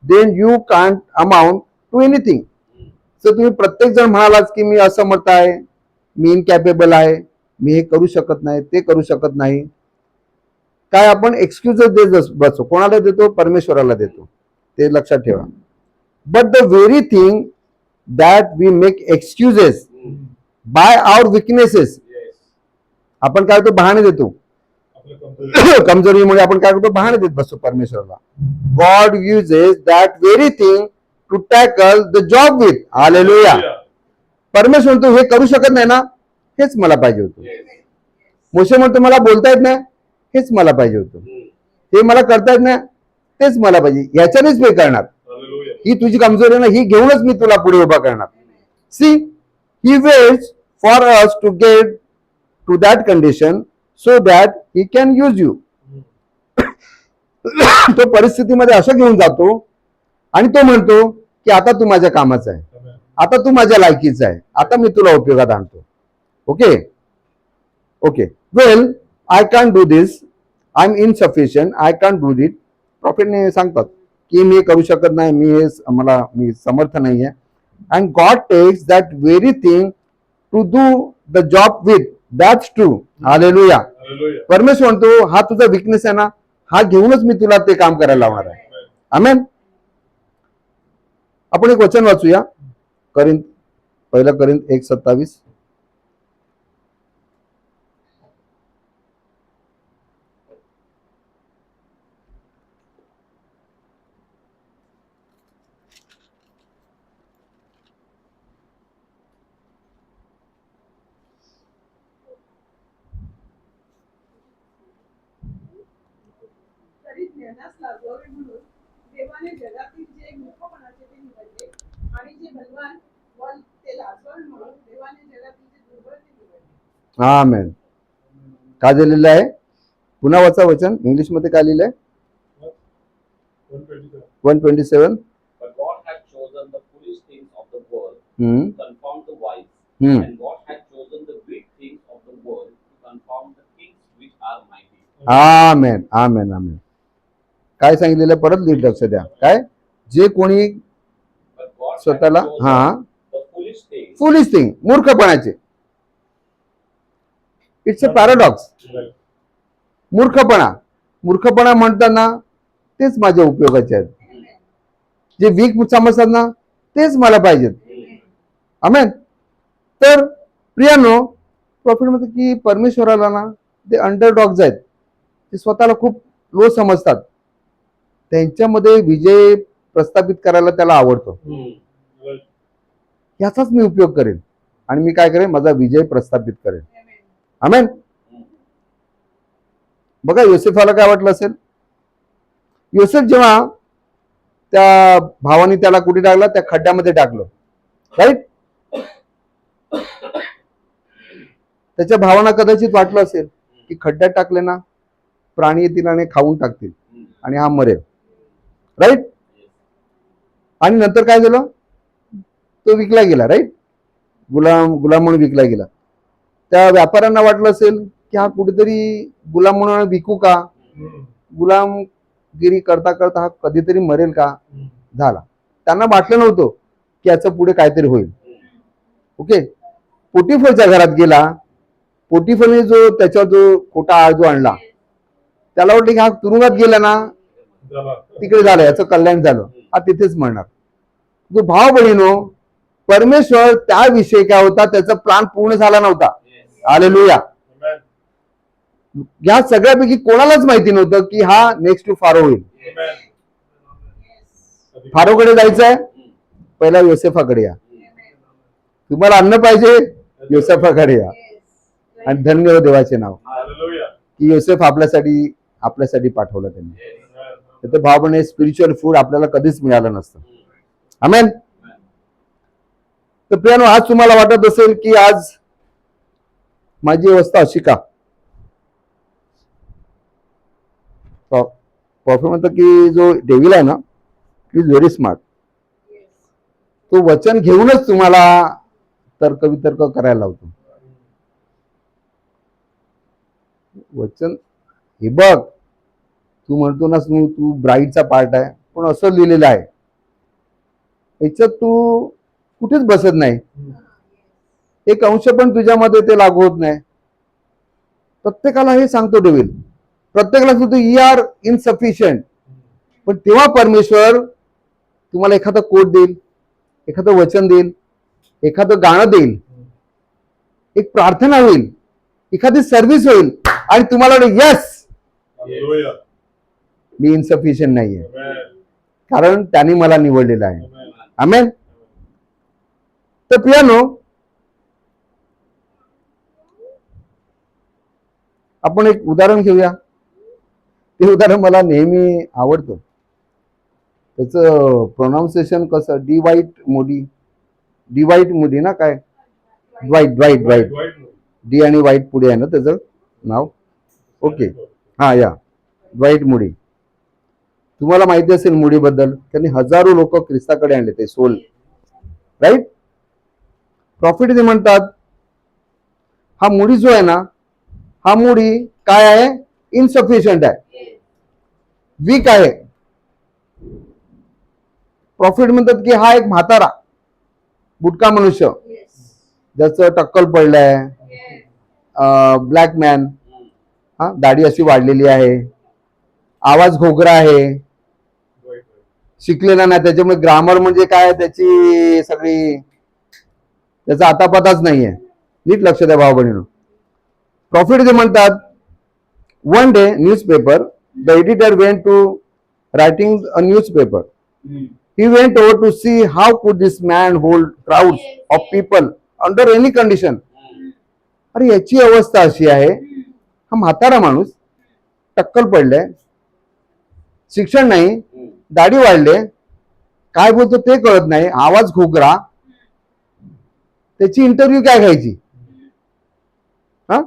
then you can't amount to anything. जर तुम्ही प्रत्येक जण म्हणालात की मी असमर्थ आहे, मी इनकॅपेबल आहे, मी हे करू शकत नाही, ते करू शकत नाही, काय आपण एक्सक्यूजेस देत बसतो. कोणाला देतो, परमेश्वराला देतो, ते लक्षात ठेवा. But the very thing that we make excuses by our weaknesses, आपण काय करतो, बहाणे देतो. कमजोरीमुळे आपण काय करतो, बहाणे देत बसतो परमेश्वराला. God uses that very thing to tackle the job with. Hallelujah. परमेश्वर म्हणतो हे करू शकत नाही ना, हेच मला पाहिजे होतं. मोशे म्हणतो मला बोलता येत नाही, हेच मला पाहिजे होतं. हे मला करता येत नाही, तेच मला पाहिजे, याच्यानेच मी करणार. ही तुझी कमजोरी ना, ही घेऊनच मी तुला पुढे उभा करणार. See, he waits for us to get to that condition so that he can use you. तो परिस्थितीमध्ये असं घेऊन जातो आणि तो म्हणतो की आता तू माझ्या कामाचा आहे, आता तू माझ्या लायकीचा आहे, आता मी तुला उपयोगात आणतो. Okay okay, well I can do this, I am insufficient, I can do it. प्रॉफिटने सांगतात की मी करू शकत नाही, मी समर्थ नाही आहे. And God takes that very thing to do the job with. That's true. Hallelujah. परमेश्वर म्हणतो हा तुझा विकनेस आहे ना, हा घेऊनच मी तुला ते काम करायला लावणार आहे. आमेन. आपण एक वचन वाचूया, पहिलं करिंथ 1:27. ज्ञानास लाजवावे म्हणून देवाने जगातील जे मूर्खपणाचे ते निवडले, आणि जे बलवान ते लाजवावे म्हणून देवाने जगातील जे दुर्बळ ते निवडले. आमेन. काय दिलेलं आहे, पुन्हा वाचा वचन, इंग्लिश मध्ये काय लिहिलंय, 127. But God had chosen the foolish things of the world Hmm. to confound the wise, and God had chosen the weak things of the world to confound the things which are mighty. आमेन आमेन आमेन. काय सांगितलेलं, परत नीट लक्ष द्या. काय, जे कोणी But God had स्वतःला chosen the foolish things. Foolish thing, मूर्खपणाचे. It's a paradox. मूर्खपणा म्हणताना तेच माझ्या उपयोगाचे आहेत, जे वीक समजतात ना तेच मला पाहिजेत. आमेन. तर प्रियानो, प्रॉफिट म्हणतो की परमेश्वराला ना ते अंडरडॉग्स आहेत, ते स्वतःला खूप लो समजतात, त्यांच्यामध्ये विजय प्रस्थापित करायला त्याला आवडतो. याचाच मी उपयोग करेन आणि मी काय करेन, माझा विजय प्रस्थापित करेन. आमेन. बघा, योसेफाला काय वाटलं असेल, योसेफ जेव्हा त्या भावाने त्याला कुठे टाकलं, त्या खड्ड्यामध्ये टाकलं, राईट. त्याच्या भावांना कदाचित वाटलं असेल की खड्ड्यात टाकले ना प्राणी येतील आणि खाऊन टाकतील आणि हा मरेल, राईट. आणि नंतर काय झालं, तो विकला गेला, राईट. गुलाम म्हणून विकला गेला. त्या व्यापाऱ्यांना वाटलं असेल की हा कुठेतरी गुलाम म्हणून विकू का, गुलामगिरी करता करता हा कधीतरी मरेल का. झाला. त्यांना वाटलं नव्हतं की याचं पुढे काहीतरी होईल. ओके. पोटिफरच्या घरात गेला. पोटिफरने जो त्याच्यावर जो खोटा आळ जो आणला, त्याला वाटलं की हा तुरुंगात गेला ना तिकडे झालं, याचं कल्याण झालं, हा तिथेच म्हणणार. जो भाव बहिणो, परमेश्वर त्याविषयी काय होता, त्याचा प्लान पूर्ण झाला नव्हता. हालेलुया. या सगळ्यापैकी कोणालाच माहिती नव्हतं की हा नेक्स्ट टू फारो होईल. फारोकडे जायचंय, पहिला योसेफाकडे या. तुम्हाला अन्न पाहिजे, योसेफाकडे या. आणि धन्य हो देवाचे नाव की योसेफ आपल्यासाठी पाठवलं त्यांनी. तर भाव बहिणी, स्पिरिच्युअल फूड आपल्याला कधीच मिळालं नसतं. आमेन. तर प्रियानो, आज तुम्हाला वाटत असेल की आज माझी अवस्था अशी का. प्रॉफिट म्हणतो की जो डेव्हिल आहे ना, इज व्हेरी स्मार्ट. तो वचन घेऊनच तुम्हाला तर्कवितर्क करायला लावतो. वचन हे बघ, तू म्हणतो ना तू ब्राईडचा पार्ट आहे, पण असं लिहिलेलं आहे, याच्यात तू कुठेच बसत नाही. एक अंश पण तुझ्यामध्ये ते लागू होत नाही. प्रत्येकाला हे सांगतो डेव्हिल, प्रत्येकाला सांगतो यू आर इनसफिशियंट. पण तेव्हा परमेश्वर तुम्हाला एखादा कोट देईल, एखादं वचन देईल, एखादं गाणं देईल, एक प्रार्थना होईल, एखादी सर्व्हिस होईल, आणि तुम्हाला यस मी इनसफिशियंट नाहीये, कारण त्यांनी मला निवडलेलं आहे. आमेन. तर प्रियानो, आपण एक उदाहरण घेऊया. ते उदाहरण मला नेहमी आवडतं. त्याचं प्रोनाउन्सिएशन कसं, डिवाईट मोडी ना, काय वाईट डी आणि वाईट पुढे आहे ना त्याचं नाव. ओके. हा, या वाईट मुडी. तुम्हाला माहिती असेल मुडी बद्दल, त्यांनी हजारो लोक ख्रिस्ताकडे आणले, ते सोल. राईट. प्रॉफिट ते म्हणतात हा मुडी जो आहे ना, हा मुडी काय आहे, इनसफिशियंट आहे, वीक आहे. प्रॉफिट म्हणतात की हा एक म्हातारा बुटका मनुष्य, ज्याचं टक्कल पडलंय, ब्लॅक मॅन, हा, दाढी अशी वाढलेली आहे, आवाज घोगरा आहे, शिकलेला नाही, त्याच्यामुळे ग्रामर म्हणजे काय त्याची सगळी त्याचा आतापताच नाहीये. नीट लक्ष द्या भाऊ बहिणीनो. प्रॉफिट जे म्हणतात, one day newspaper, the editor went to writing a newspaper. He went over to see how could this man hold crowds of people under any condition. अरे याची अवस्था अशी आहे, हा म्हातारा माणूस, टक्कल पडले, शिक्षण नाही, दाढी वाढले, काय बोलतो ते कळत नाही, आवाज घोगरा, त्याची इंटरव्ह्यू काय घ्यायची. हा,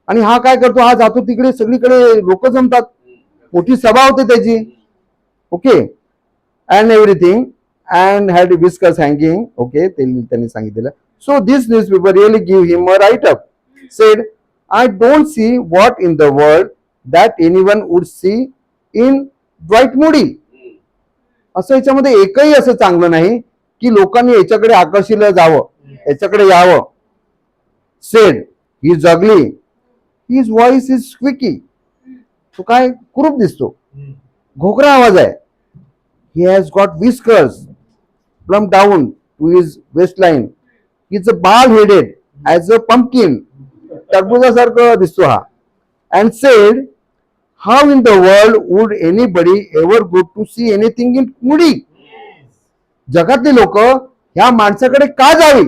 आणि हा काय करतो, हा जातो तिकडे, सगळीकडे लोक जमतात, मोठी सभा होते त्याची. Okay. and everything, and had whiskers hanging. Okay, त्यांनी सांगितलेलं. So this newspaper really give him a write up. Said, I don't see what in the world that anyone would see in Dwight Moody. असं याच्यामध्ये एकही असं चांगलं नाही की लोकांनी याच्याकडे आकर्षिलं जावं, याच्याकडे यावं. Said, he is ugly, his voice is squeaky. तो काय कुरूप दिसतो, घोगरा आवाज आहे. He has got whiskers plumb down to his waistline. He's a bald-headed as a pumpkin. टरबुजासारखं दिसतो हा. And said, how in the world would anybody ever go to see anything in Moody? जगातली लोक ह्या माणसाकडे का जावी.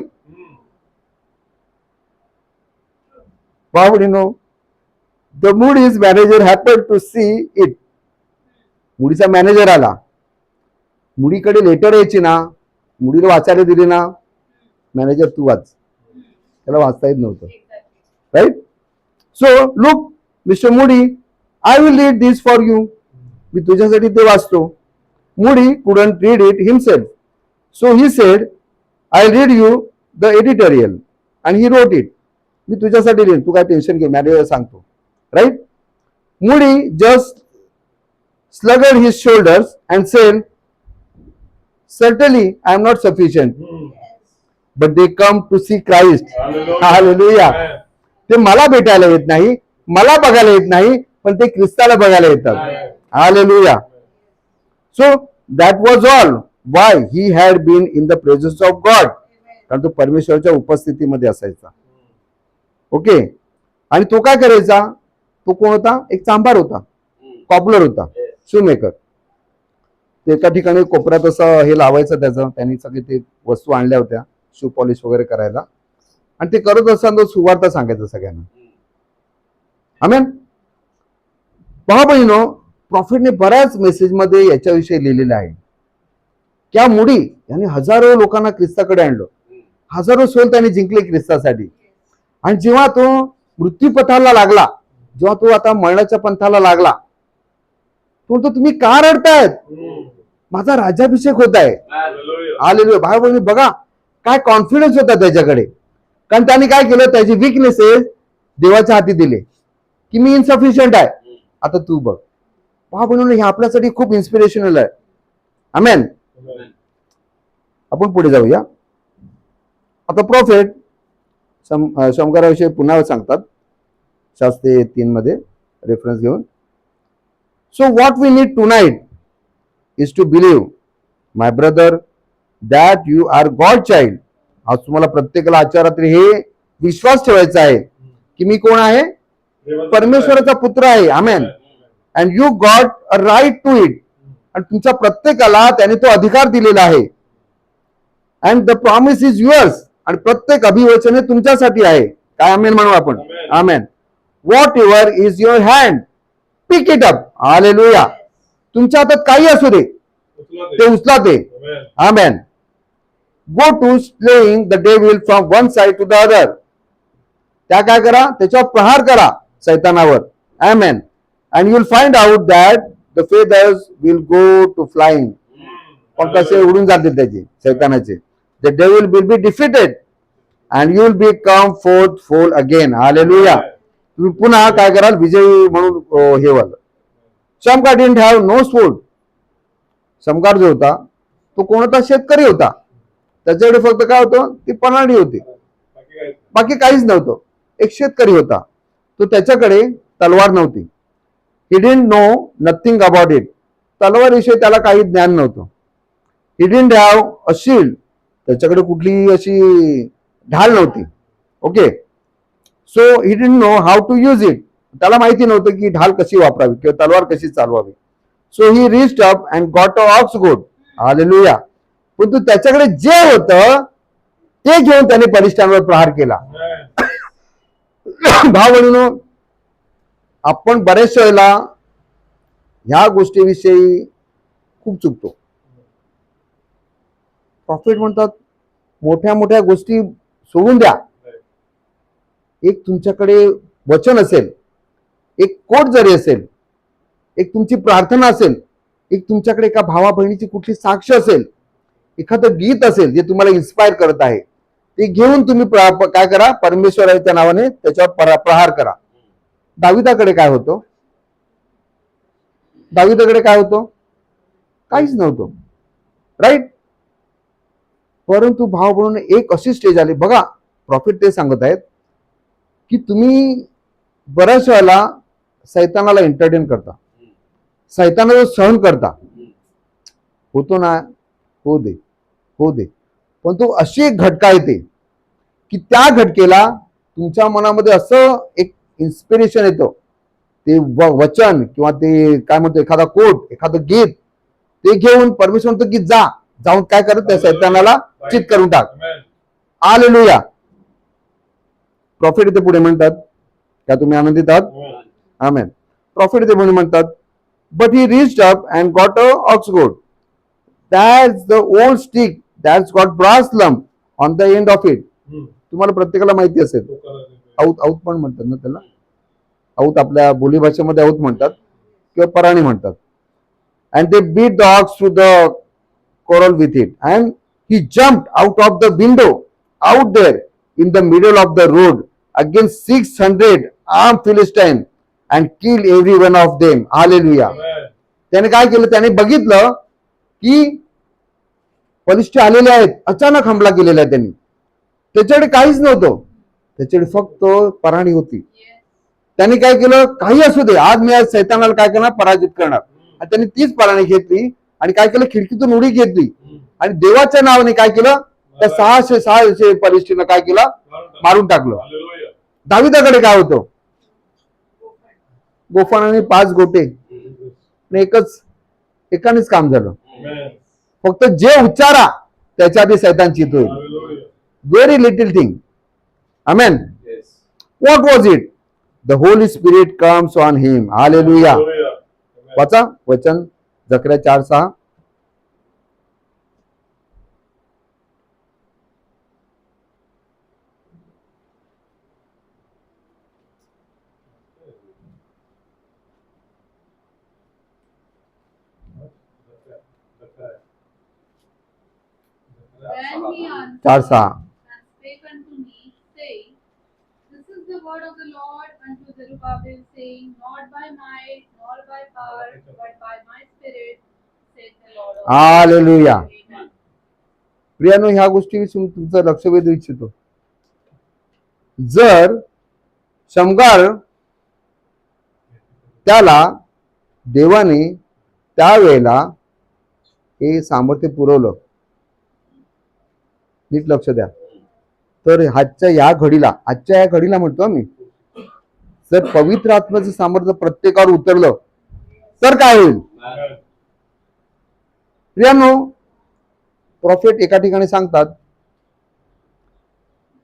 Wow, the Moody's manager happened to see it. मुडीचा मॅनेजर आला. मुडीकडे लेटर यायची ना, मुडीला वाचायला दिली ना, मॅनेजर तू वाच, त्याला वाचता येत नव्हतं. Right. So look mister Moody, I will read this for you. मी तुझ्यासाठी ते वाचतो. Moody couldn't read it himself, so he said, I read you the editorial, and he wrote it. मी तुझ्यासाठी लिहिन, तू काय टेन्शन घे, मॅनेजर सांगतो. Right. Moody just slugged his shoulders and said, certainly I am not sufficient, but they come to see Christ. Hallelujah. ते मला भेटायला येत नाही, मला बघायला येत नाही, पण ते ख्रिस्ताला बघायला येतात. Hallelujah. So that was all Y he had been in the presence of God. कारण तो परमेश्वराच्या उपस्थितीमध्ये असायचा. ओके. आणि तो काय करायचा? तो कोण होता? एक चांभार होता, कॉपलर होता, शूमेकर. ते एका ठिकाणी कोपऱ्यात असं हे लावायचं त्याचं, त्यांनी सगळे ते वस्तू आणल्या होत्या शू पॉलिश वगैरे करायला, आणि ते करत असताना सुवार्ता सांगायचं सगळ्यांना. आमेन. पहा बहिणो, प्रॉफिटने बऱ्याच मेसेजमध्ये याच्याविषयी लिहिलेलं आहे. त्या मुडी यांनी हजारो लोकांना ख्रिस्ताकडे आणलं, हजारो सोल त्यांनी जिंकले ख्रिस्तासाठी. आणि जेव्हा तो मृत्यूपथाला लागला, जेव्हा तो आता मरणाच्या पंथाला लागला, तो म्हणतो तुम्ही का रडतायत? माझा राज्याभिषेक होत आहे. हालेलुया. भाई बहिणी बघा काय कॉन्फिडन्स होता त्याच्याकडे. कारण त्याने काय केलं? त्याची विकनेसेस देवाच्या हाती दिले, की मी इनसफिशियंट आहे, आता तू बघ. पहा बहिणी, हे आपल्यासाठी खूप इन्स्पिरेशनल आहे. आमेन. आपण पुढे जाऊया. आता प्रॉफेट शमगाराविषयी पुन्हा सांगतात, शास्त्रे 3 मध्ये रेफरन्स घेऊन. So what we need tonight is to believe, my brother, that you are God child. आज तुम्हाला प्रत्येकाला आजच्या रात्री हे विश्वास ठेवायचा आहे की मी कोण आहे? परमेश्वराचा पुत्र आहे. Amen. And you got a right to it. आणि तुमच्या प्रत्येकाला त्याने तो अधिकार दिलेला आहे. And the promise is yours. आणि प्रत्येक अभिवचन हे तुमच्यासाठी आहे. काय आमेन म्हणू आपण? Amen. Whatever is your hand, pick it up. Hallelujah. तुमच्या हातात काही असू दे, ते उचला ते. Amen. Go to slaying the devil from one side to the other. त्या काय करा? त्याच्यावर प्रहार करा सैतानावर. Amen. And you will find out that the feathers will go to flying. पण कसे उडून जातील त्याचे, सैतानाचे. The devil will be defeated and you will be come fourth फोल अगेन. हालेलुया. तुम्ही पुन्हा काय कराल? विजयी म्हणून हे व्हाल. शमगार डिडंट हॅव नो स्वॉर्ड. शमगार जो होता तो कोण होता? शेतकरी होता. त्याच्याकडे फक्त काय होतं? ती पन्हाळी होती, बाकी काहीच नव्हतं. एक शेतकरी होता, तो त्याच्याकडे तलवार नव्हती. He didn't know nothing about it. तलवारीविषयी त्याला काही ज्ञान नव्हतं. He didn't have a shield. त्याच्याकडे कुठली अशी ढाल नव्हती. Okay. So he didn't know how to use it. त्याला माहिती नव्हतं की ढाल कशी वापरावी किंवा तलवार कशी चालवावी. So he reached up and got a ox goad. Hallelujah. पण त्याच्याकडे जे होतं ते घेऊन त्याने बलिष्ठांवर प्रहार केला. भाव बहिणीनो, आपण बऱ्याच वेळेला ह्या गोष्टीविषयी खूप चुकतो. प्रॉफिट म्हणतात मोठ्या मोठ्या गोष्टी सोडून द्या. एक तुमच्याकडे वचन असेल, एक कोट जरी असेल, एक तुमची प्रार्थना असेल, एक तुमच्याकडे एका भावा बहिणीची कुठली साक्ष असेल, एखादं गीत असेल जे तुम्हाला इन्स्पायर करत आहे, ते घेऊन तुम्ही काय करा? परमेश्वराच्या नावाने त्याच्यावर प्रहार करा. दाविदाकडे काय होतं? दाविदाकडे काय होतं? काहीच नव्हतं. राईट. परंतु भाव म्हणून एक अशी स्टेज आली बघा. प्रॉफिट ते सांगत आहेत की तुम्ही बऱ्याच वेळेला सैतानाला एंटरटेन करता, सैतानाला सहन करता. होतो ना? हो दे, हो दे. पण तो अशी एक घटका येते की त्या घटकेला तुमच्या मनामध्ये असं एक इन्स्पिरेशन येतं, ते वचन किंवा ते काय म्हणतो एखादा कोट, एखादं गीत, ते घेऊन परमेश्वर म्हणतो की जाऊन काय करत त्या सैतानाला चित करून टाक. हालेलुया. प्रॉफिट इथे पुढे म्हणतात, का तुम्ही आनंदित आहात? आमेन. प्रॉफिट इथे पुढे म्हणतात, but he reached up and got a ox goad. That's the old stick that's got brass lump on the end of it. तुम्हाला प्रत्येकाला माहिती असेल, औत पण म्हणतात ना त्याला. औत आपल्या बोलीभाषेमध्ये औत म्हणतात किंवा पराणी म्हणतात. And they beat the ox through the corral with it and he jumped out of the window out there in the middle of the road against 600 armed Philistines and killed every one of them. Hallelujah. Amen. त्याने काय केलं, त्याने बघितलं की फलिष्टी आलेले आहेत, अचानक हमला केलेला आहे त्यांनी. त्याच्याकडे काहीच नव्हतं, त्याच्याकडे फक्त पराणी होती. त्यांनी काय केलं, काही असू दे, आज मी आज सैतानाला काय करणार, पराजित करणार. आणि त्यांनी तीच पराणी घेतली आणि काय केलं, खिडकीतून उडी घेतली आणि देवाच्या नावाने काय केलं, त्या 600 फलिष्टीनं काय केलं, मारून टाकलं. Hallelujah. दाविदाकडे काय होतं, गोफण आणि 5 गोटे आणि एकानेच काम झालं. Amen. फक्त जे उच्चारा त्याच्या आधी सैतान चित होईल. Hallelujah. Very little thing. Amen. Yes. What was it? The holy spirit comes on him. Hallelujah. Hallelujah. Amen. वाचा वचन जकर्या 4:6. Then he answered 4:6. and spake unto me, saying, This is the word of the Lord unto Zerubbabel, saying, Not by might, nor by power, but by my spirit, saith the Lord of hallelujah. Amen. प्रियानो, ह्या गोष्टी तुमचं लक्ष वेधू इच्छितो. जर शमगार त्याला देवाने त्यावेळेला हे सामर्थ्य पुरवलं, नीट लक्ष द्या, तर आजच्या या घडीला म्हणतो मी, जर पवित्र आत्म्याचं सामर्थ्य प्रत्येकावर उतरलं तर काय होईल? Amen. प्रियानो, प्रॉफेट एका ठिकाणी सांगतात,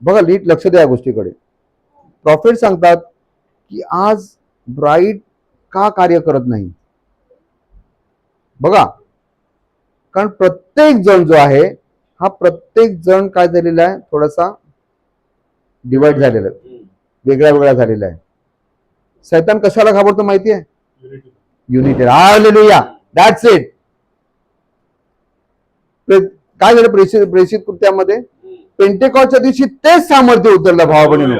बघा नीट लक्ष द्या या गोष्टीकडे. प्रॉफेट सांगतात की आज ब्राईट का कार्य करत नाही. बघा, कारण प्रत्येक जण जो आहे, हा प्रत्येक जण काय झालेला आहे, थोडासा डिवाइड झालेला आहे, वेगळा वेगळा झालेला आहे. सैतान कशाला घाबरतो माहिती आहे? Unity. Unity. Hallelujah. That's it. काय झालं प्रेषित कृत्यामध्ये? पेंटेकॉस्टच्या दिवशी तेच सामर्थ्य उतरलं भावाबहिणीनो.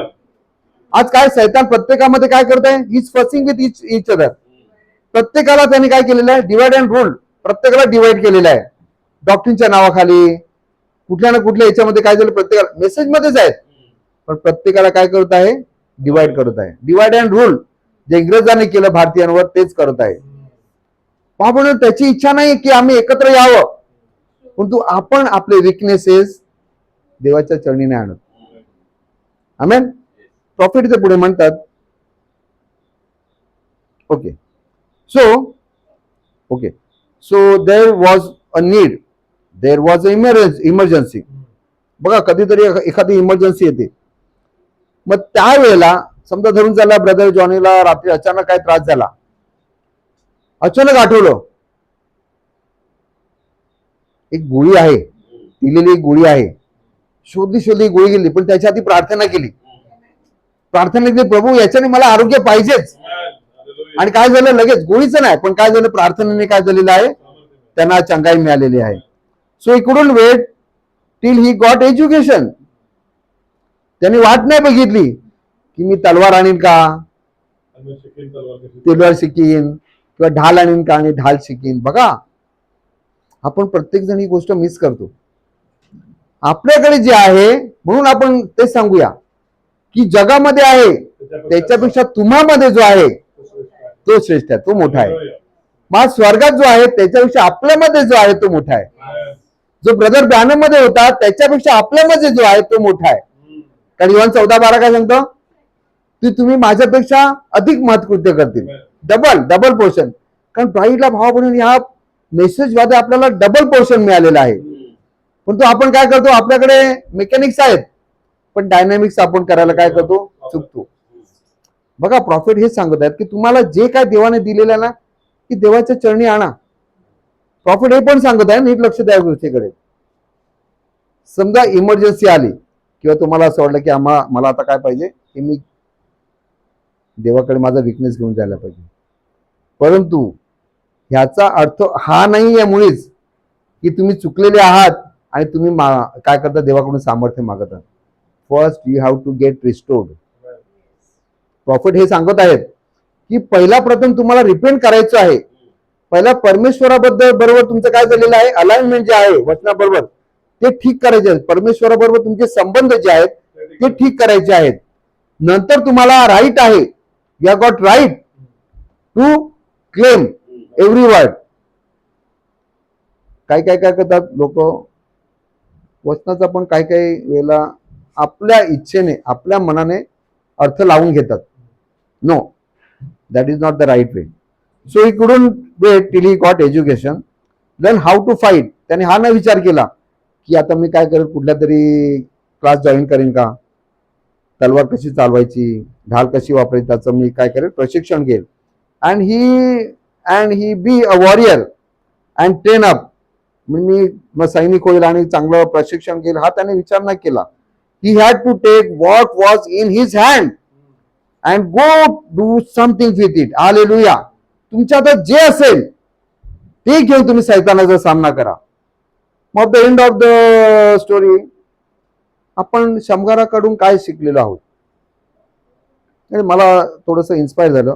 आज काय सैतान प्रत्येकामध्ये काय करत आहे? Is fussing with each other. प्रत्येकाला त्यांनी काय केलेलं आहे? Divide and rule. प्रत्येकाला डिवाइड केलेलं आहे डॉक्टरीनच्या नावाखाली. कुठल्या ना कुठल्या याच्यामध्ये काय झालं, प्रत्येकाला मेसेज मध्येच आहेत, पण प्रत्येकाला काय करत आहे? डिवाइड करत आहे. डिवाइड अँड रूल जे इंग्रजांनी केलं भारतीयांवर, तेच करत आहे. म्हणून त्याची इच्छा नाही की आम्ही एकत्र यावं, परंतु आपण आपले विकनेसेस देवाच्या चरणी नाही आणत. आमेन. प्रॉफिट ते पुढे म्हणतात, okay so there was a need, there was a emergency. बघा, कधीतरी एखादी इमर्जन्सी येते, मग त्यावेळेला समजा धरून झाला ब्रदर जॉनीला रात्री अचानक काय त्रास झाला, अचानक आठवलं एक गोळी आहे, दिलेली एक गोळी आहे, शोधली गोळी गेली, पण त्याच्या आधी प्रार्थना केली, प्रभू याच्याने मला आरोग्य पाहिजेच. Amen. Hallelujah. आणि काय झालं, लगेच गोळीचं नाही, पण काय झालं, प्रार्थनेने काय झालेलं आहे, त्यांना चंगाई मिळालेली आहे. So he couldn't wait till he got education. त्यांनी वाट नाही बघितली की मी तलवार आणीन का, आम्ही शिकेन तलवार कशी. तलवार शिकीन, किंवा ढाल आणीन का आणि ढाल शिकीन. बघा, आपण प्रत्येक जण ही गोष्ट मिस करतो. आपल्याकडे जे आहे, म्हणून आपण ते सांगूया की जगामध्ये आहे त्याच्यापेक्षा तुम्हामध्ये जो आहे तो श्रेष्ठ आहे, तो मोठा आहे. Hallelujah. मग स्वर्गात जो आहे त्याच्यापेक्षा आपल्यामध्ये जो आहे तो मोठा आहे. Amen. जो ब्रदर ब्रॅनमध्ये होता त्याच्यापेक्षा आपल्यामध्ये जो आहे तो मोठा आहे. कारण योहान 14:12 काय सांगतो, की तुम्ही माझ्यापेक्षा अधिक महत्कृत्य करतील, डबल पोर्शन. कारण ब्राईडला भाव बनून ह्या मेसेज मध्ये आपल्याला डबल पोर्शन मिळालेलं आहे. परंतु आपण काय करतो, आपल्याकडे मेकॅनिक्स आहेत, पण डायनामिक्स आपण करायला काय करतो, चुकतो. बघा, प्रॉफिट हेच सांगत आहेत की तुम्हाला जे काय देवाने दिलेलं आहे ना, की देवाच्या चरणी आणा. प्रॉफिट हे पण सांगत आहे, नीट लक्ष द्या गोष्टीकडे. समजा इमर्जन्सी आली किंवा तुम्हाला असं वाटलं की मला आता काय पाहिजे, की मी देवाकडे माझा विकनेस घेऊन जायला पाहिजे, परंतु ह्याचा अर्थ हा नाही आहे मुळीच की तुम्ही चुकलेले आहात आणि तुम्ही काय करता, देवाकडून सामर्थ्य मागत आहात. First you have to get restored. Prophet हे सांगत आहेत की पहिला प्रथम तुम्हाला रिपेंट करायचं आहे. पहिला परमेश्वराबद्दल बरोबर तुमचं काय झालेलं आहे, अलाइनमेंट जे आहे वचनाबरोबर ते ठीक करायचे आहेत. परमेश्वराबरोबर तुमचे संबंध जे आहेत ते ठीक करायचे आहेत. नंतर तुम्हाला राईट आहे, you have got right to claim every word. काय काय काय करतात लोक, वचनाचा पण काही काही वेळेला आपल्या इच्छेने आपल्या मनाने अर्थ लावून घेतात. No, that is not the right way. So he couldn't wait till he got education, then how to fight. त्याने हा नाही विचार केला की आता मी काय करेल, कुठल्या तरी क्लास जॉईन करेन का, तलवार कशी चालवायची, ढाल कशी वापरायची, त्याचं मी काय करेल प्रशिक्षण घेईल. And he be a warrior and train up. मी मग सैनिक होईल आणि चांगलं प्रशिक्षण घेईल, हा त्याने विचार नाही केला. He had to take what was in his hand and go do something with it. Hallelujah. तुमच्या हातात जे असेल ते घेऊन तुम्ही सैतानाचा सामना करा. मग the end of the story आपण शमगाराकडून काय शिकलेलो आहोत. आणि मला थोडंसं इन्स्पायर झालं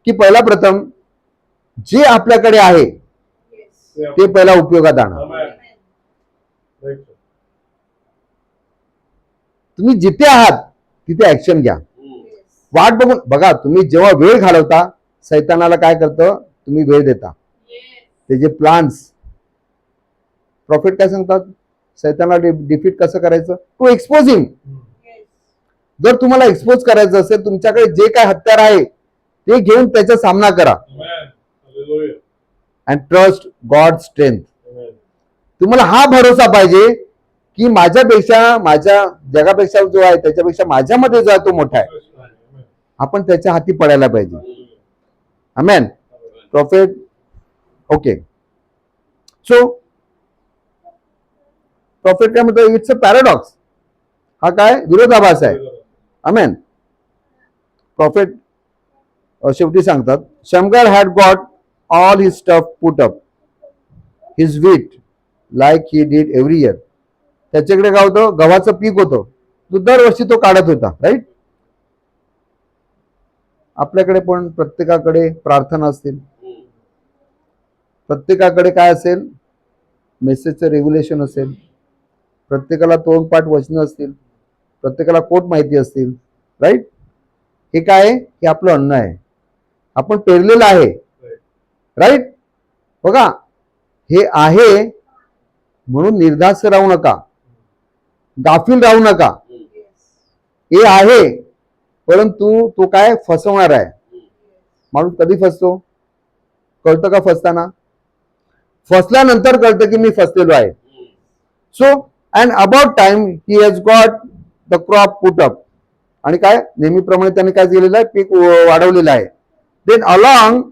की पहिला प्रथम जे आपल्याकडे आहे ते पहिला उपयोगात आणा. Amen. Right, sir. तुम्ही जिथे आहात तिथे ऍक्शन घ्या. वाट बघून बघा, तुम्ही जेव्हा वेळ घालवता सैतानाला काय करतं, तुम्ही वेळ देता. त्याचे प्लान्स, प्रॉफिट काय सांगतात, सैतानाला डिफीट कसं करायचं, टू एक्सपोज हिम. जर तुम्हाला एक्सपोज करायचं असेल, तुमच्याकडे जे काय हत्यार आहे ते घेऊन त्याचा सामना करा. Amen. Hallelujah. And trust God strength. Amen. तुम्हाला हा भरोसा पाहिजे की माझ्यापेक्षा, माझ्या जगापेक्षा जो आहे त्याच्यापेक्षा माझ्यामध्ये जो आहे तो मोठा आहे. Amen. आपण त्याच्या हाती पडायला पाहिजे. आमेन. प्रॉफिट. ओके. सो प्रॉफिट काय म्हणतो, इट्स अ पॅराडॉक्स. हा काय विरोधाभास आहे. आमेन. प्रॉफिट शेवटी सांगतात, Shamgar had got all his stuff put up his wheat like he did every year. त्याच्याकडे काय होतं, गव्हाचं पीक होतं, तो दरवर्षी तो काढत होता. राईट. आपल्याकडे पण प्रत्येकाकडे प्रार्थना असतील, प्रत्येकाकडे काय असेल, मेसेजचं रेग्युलेशन असेल, प्रत्येकाला तोंडपाठ वचनं असतील, प्रत्येकाला कोट माहिती असतील. राईट. हे काय आहे, हे आपलं अन्न आहे, आपण पेरलेलं आहे. राईट. बघा, हे आहे म्हणून निर्धास्त राहू नका, गाफील राहू नका. हे आहे परंतु तो काय फसवणार आहे. माणूस कधी फसतो, कळतं का फसताना, फसल्यानंतर कळतं की मी फसलेलो आहे. So and about time he has got the crop put up. आणि काय नेहमीप्रमाणे त्याने काय केलेलं आहे, पीक वाढवलेलं आहे. Then along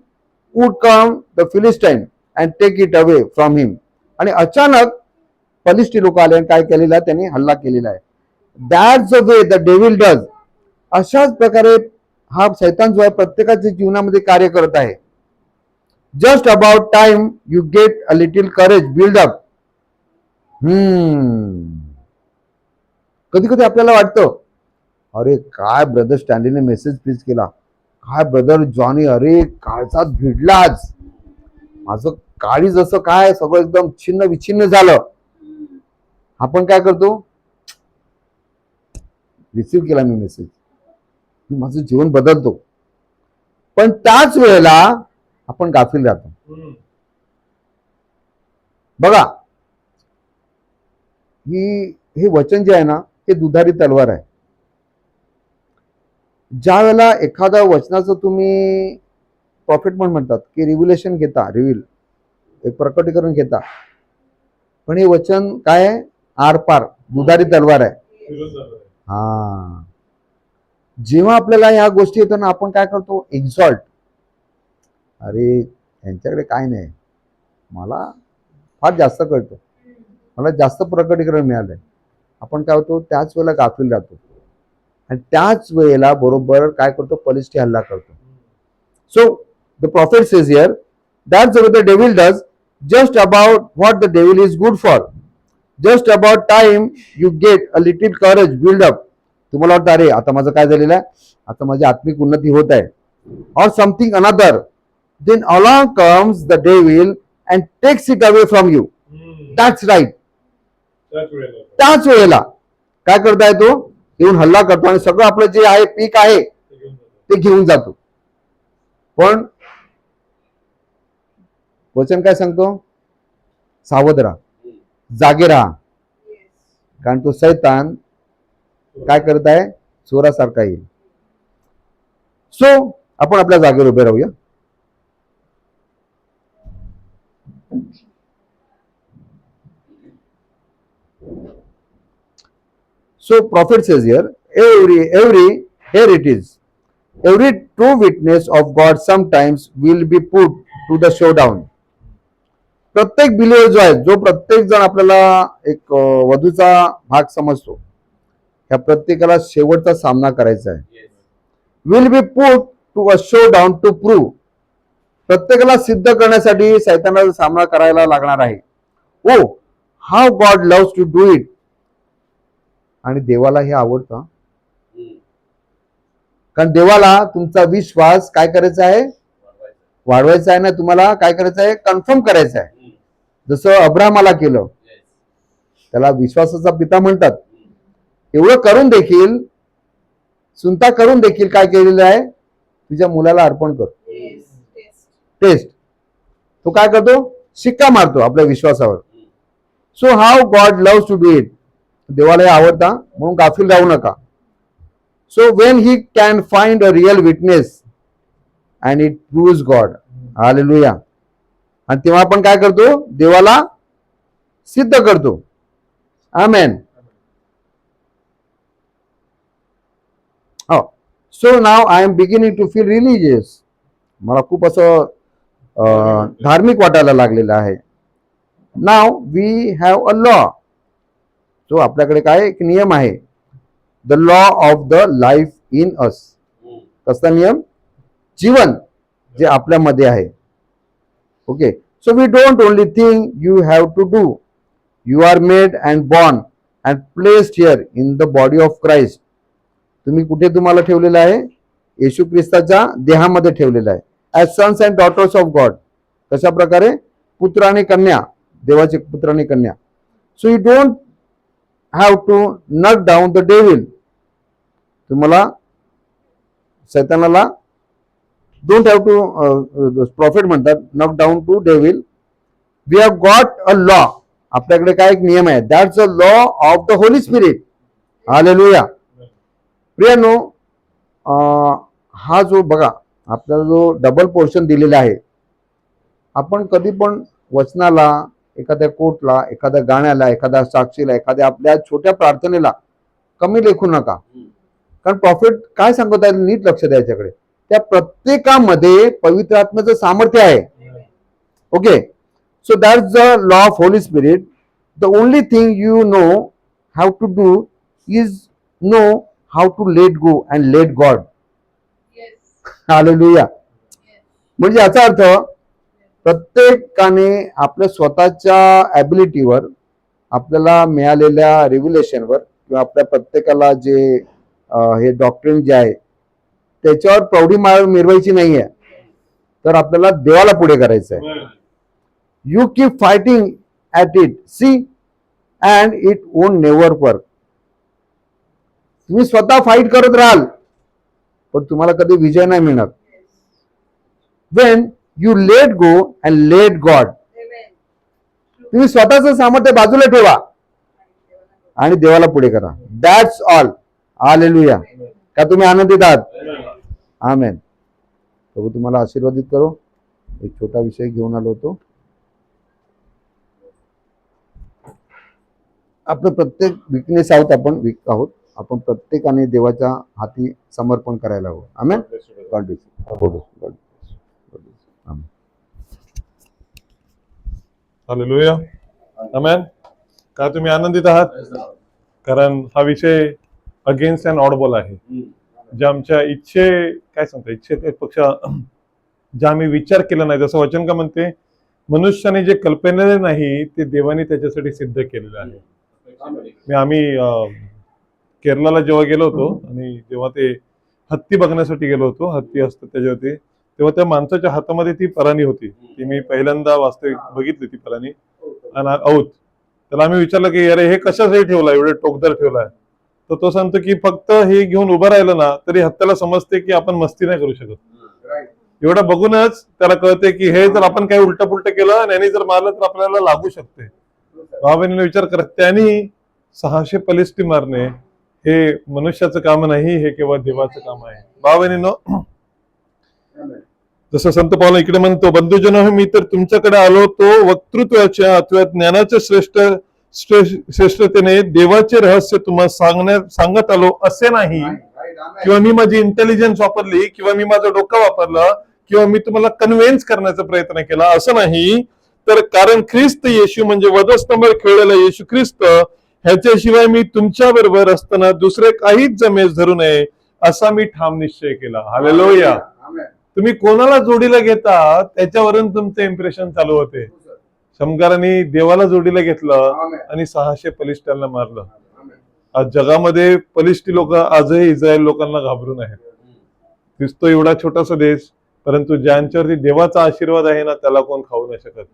would come the Philistine and take it away from him. आणि अचानक फलिस्टी लोक आले आणि काय केलेलं आहे, त्यांनी हल्ला केलेला आहे. That's the way the devil does. अशाच प्रकारे हा सैतान जो आहे प्रत्येकाच्या जीवनामध्ये कार्य करत आहे. Just about time you get a little courage build up. कधी कधी आपल्याला वाटतं, अरे काय ब्रदर स्टॅनलीने मेसेज प्लीज केला, काय ब्रदर जॉनी, अरे काळजात भिडला आज, माझं काळी जसं काय सगळं एकदम छिन्न विछिन्न झालं. आपण काय करतो, रिसीव्ह केला मी मेसेज, मी माझं जीवन बदलतो. पण त्याच वेळेला आपण गाफील राहतो. बघा, हे वचन जे आहे ना, हे दुधारी तलवार आहे. ज्या वेळेला एखाद्या वचनाचं तुम्ही, प्रॉफिट पण म्हणतात की रिव्हिलेशन घेता, एक प्रकटीकरण घेता, पण हे वचन काय आहे, आरपार दुधारी तलवार आहे. हा. जेव्हा आपल्याला या गोष्टी येतात ना, आपण काय करतो, एक्झॉल्ट, अरे यांच्याकडे काय नाही, मला फार जास्त कळतं, मला जास्त प्रकटीकरण मिळालंय. आपण काय होतो, त्याच वेळेला गाफील राहतो आणि त्याच वेळेला बरोबर काय करतो, पलिष्ठी हल्ला करतो. So the profit says here, that's what the devil does, just about what the devil is good for. Just about time you get a little courage build up. तुम्हाला वाटतं अरे आता माझं काय झालेलं आहे, आता माझी आत्मिक उन्नती होत आहे, or something another, then along comes the devil and takes it away from you. That's right. त्याच वेळेला त्याच वेळेला काय करताय, तो येऊन हल्ला करतो आणि सगळं आपलं जे आहे पीक आहे ते घेऊन जातो. ते घेऊन जातो. पण वचन काय सांगतो, सावध राहा, जागे राहा, कारण तो सैतान काय करत आहे, चोरासारखा येईल. सो आपण आपल्या जागेवर उभे राहूया. So prophet says here, here it is, every true witness of God sometimes will be put to the showdown. प्रत्येक बिलीवर जो आहे, जो प्रत्येक जण आपल्याला एक वधूचा भाग समजतो, ह्या प्रत्येकाला शेवटचा सामना करायचा आहे. Will be put to a showdown to prove, प्रत्येकाला सिद्ध करण्यासाठी सैतानाचा सामना करायला लागणार आहे. Oh how God loves to do it. आणि देवाला हे आवडतं, कारण देवाला तुमचा विश्वास काय करायचा आहे, वाढवायचा आहे ना, तुम्हाला काय करायचं आहे, कन्फर्म करायचं आहे. जसं अब्राहमाला केलं, त्याला विश्वासाचा पिता म्हणतात. एवढं करून देखील, सुनता करून देखील काय केलेलं आहे, तुझ्या मुलाला अर्पण कर. टेस्ट. तो काय करतो, शिक्का मारतो आपल्या विश्वासावर. So how God loves to do it. देवाला हे आवडता, म्हणून गाफील राहू नका. So when he can find a real witness and it proves God. Hallelujah. आणि तेव्हा आपण काय करतो, देवाला सिद्ध करतो. Amen. So now I am beginning to feel religious. मला खूप असं धार्मिक वाटायला लागलेलं आहे. Now we have a law. So आपल्याकडे काय एक नियम आहे, the law of the life in us. कसला नियम, जीवन जे आपल्यामध्ये आहे. Okay. So we don't only think you have to do, you are made and born and placed here in the body of Christ. तुम्ही कुठे तुम्हाला ठेवलेलं आहे, येशू ख्रिस्ताच्या देहामध्ये ठेवलेलं आहे. As sons and daughters of God. कशा प्रकारे, पुत्र आणि कन्या, देवाचे पुत्र आणि कन्या. So you don't have to knock down the devil. तुम्हाला सैतानाला डोंट हॅव टू, प्रॉफिट म्हणतात, knock down to devil. We have got a law. आपल्याकडे काय एक नियम आहे, that's a law of the holy spirit. Hallelujah. प्रियानो, हा जो बघा आपल्याला जो डबल पोर्शन दिलेला आहे, आपण कधी पण वचनाला, एखाद्या कोटला, एखाद्या गाण्याला, एखाद्या साक्षीला, एखाद्या आपल्या छोट्या प्रार्थनेला कमी लेखू नका. कारण प्रॉफिट काय सांगत आहे, नीट लक्ष द्यायच्याकडे. त्या प्रत्येकामध्ये पवित्र आत्म्याचं सामर्थ्य आहे. Okay. So that's the law of Holy Spirit. The only thing you know how to do is know how to let go and let God. Hallelujah. म्हणजे याचा अर्थ प्रत्येकाने आपल्या स्वतःच्या ॲबिलिटीवर, आपल्याला मिळालेल्या रिव्हिलेशनवर, किंवा आपल्या प्रत्येकाला जे हे डॉक्ट्रिन जे आहे त्याच्यावर प्रौढी मिरवायची नाही आहे, तर आपल्याला देवाला पुढे करायचं आहे. You keep fighting at it, see and it won't never work. तुम्ही स्वतः फाईट करत राहाल, पण तुम्हाला कधी विजय नाही मिळणार. Wien you let go and let God. तुम्ही स्वतःचं सामर्थ्य बाजूला ठेवा आणि देवाला पुढे करा. That's all. हालेलुया. का तुम्ही आनंदित आहात? आमेन. प्रभू तुम्हाला आशीर्वादित करो. एक छोटा विषय घेऊन आलो होतो. आपलं प्रत्येक विकनेस आहोत, आपण वीक आहोत, आपण प्रत्येकाने देवाच्या हाती समर्पण करायला हवं. Amen. God bless you. Amen. Hallelujah. Amen. का तुम्ही आनंदित आहात? कारण हा विषय अगेन्स्ट अँड ऑडबल आहे. ज्या आमच्या काय सांगतो, इच्छेपेक्षा ज्या आम्ही विचार केला नाही, जसं वचन का म्हणते, मनुष्याने जे कल्पनेले नाही ते देवाने त्याच्यासाठी सिद्ध केलेलं आहे. आम्ही केरळला जेव्हा गेलो होतो आणि जेव्हा ते हत्ती बघण्यासाठी गेलो होतो, हत्ती असतं त्याच्यावरती, तेव्हा त्या माणसाच्या हातामध्ये ती पराणी होती. ती मी पहिल्यांदा वास्तविक बघितली ती पराणी आणि औत. त्याला आम्ही विचारलं की अरे हे कशासाठी ठेवलाय, एवढे टोकदार ठेवलाय? तर तो सांगतो की फक्त हे घेऊन उभं राहिलं ना तरी हत्याला समजते की आपण मस्ती नाही करू शकत. एवढं बघूनच त्याला कळते की हे जर आपण काही उलट पुलट केलं आणि यांनी जर मारलं तर आपल्याला लागू शकते. भावाबहिणीने विचार करत त्यांनी 600 पलिस्टी मारणे हे मनुष्याचं काम नाही, हे केवळ देवाचं काम आहे. भावाबहिणीनो, जसं संत पावला इकडे म्हणतो, बंधुजन मी तर तुमच्याकडे आलो तो वक्तृत्वाच्या अथवा ज्ञानाच्या श्रेष्ठतेने देवाचे रहस्य तुम्हाला सांगत आलो असे नाही, किंवा मी माझी इंटेलिजन्स वापरली, किंवा मी माझं डोकं वापरलं, किंवा मी तुम्हाला कन्व्हिन्स करण्याचा प्रयत्न केला, असं नाही. तर कारण ख्रिस्त येशू म्हणजे वधस्तंभावर खेळलेला येशू ख्रिस्त ह्याच्याशिवाय मी तुमच्या बरोबर असताना दुसरे काहीच जमेस धरू नये असा मी ठाम निश्चय केला. हालेलुया. तुम्ही कोणाला जोडीला घेता त्याच्यावरून तुमचं इम्प्रेशन चालू होते. शमगारांनी देवाला जोडीला घेतलं आणि 600 पलिष्ठांना मारलं. आज जगामध्ये पलिष्ठी लोक आजही इस्रायल लोकांना घाबरून आहेत. दिसतो एवढा छोटासा देश, परंतु ज्यांच्यावरती देवाचा आशीर्वाद आहे ना त्याला कोण खाऊ नाही शकत.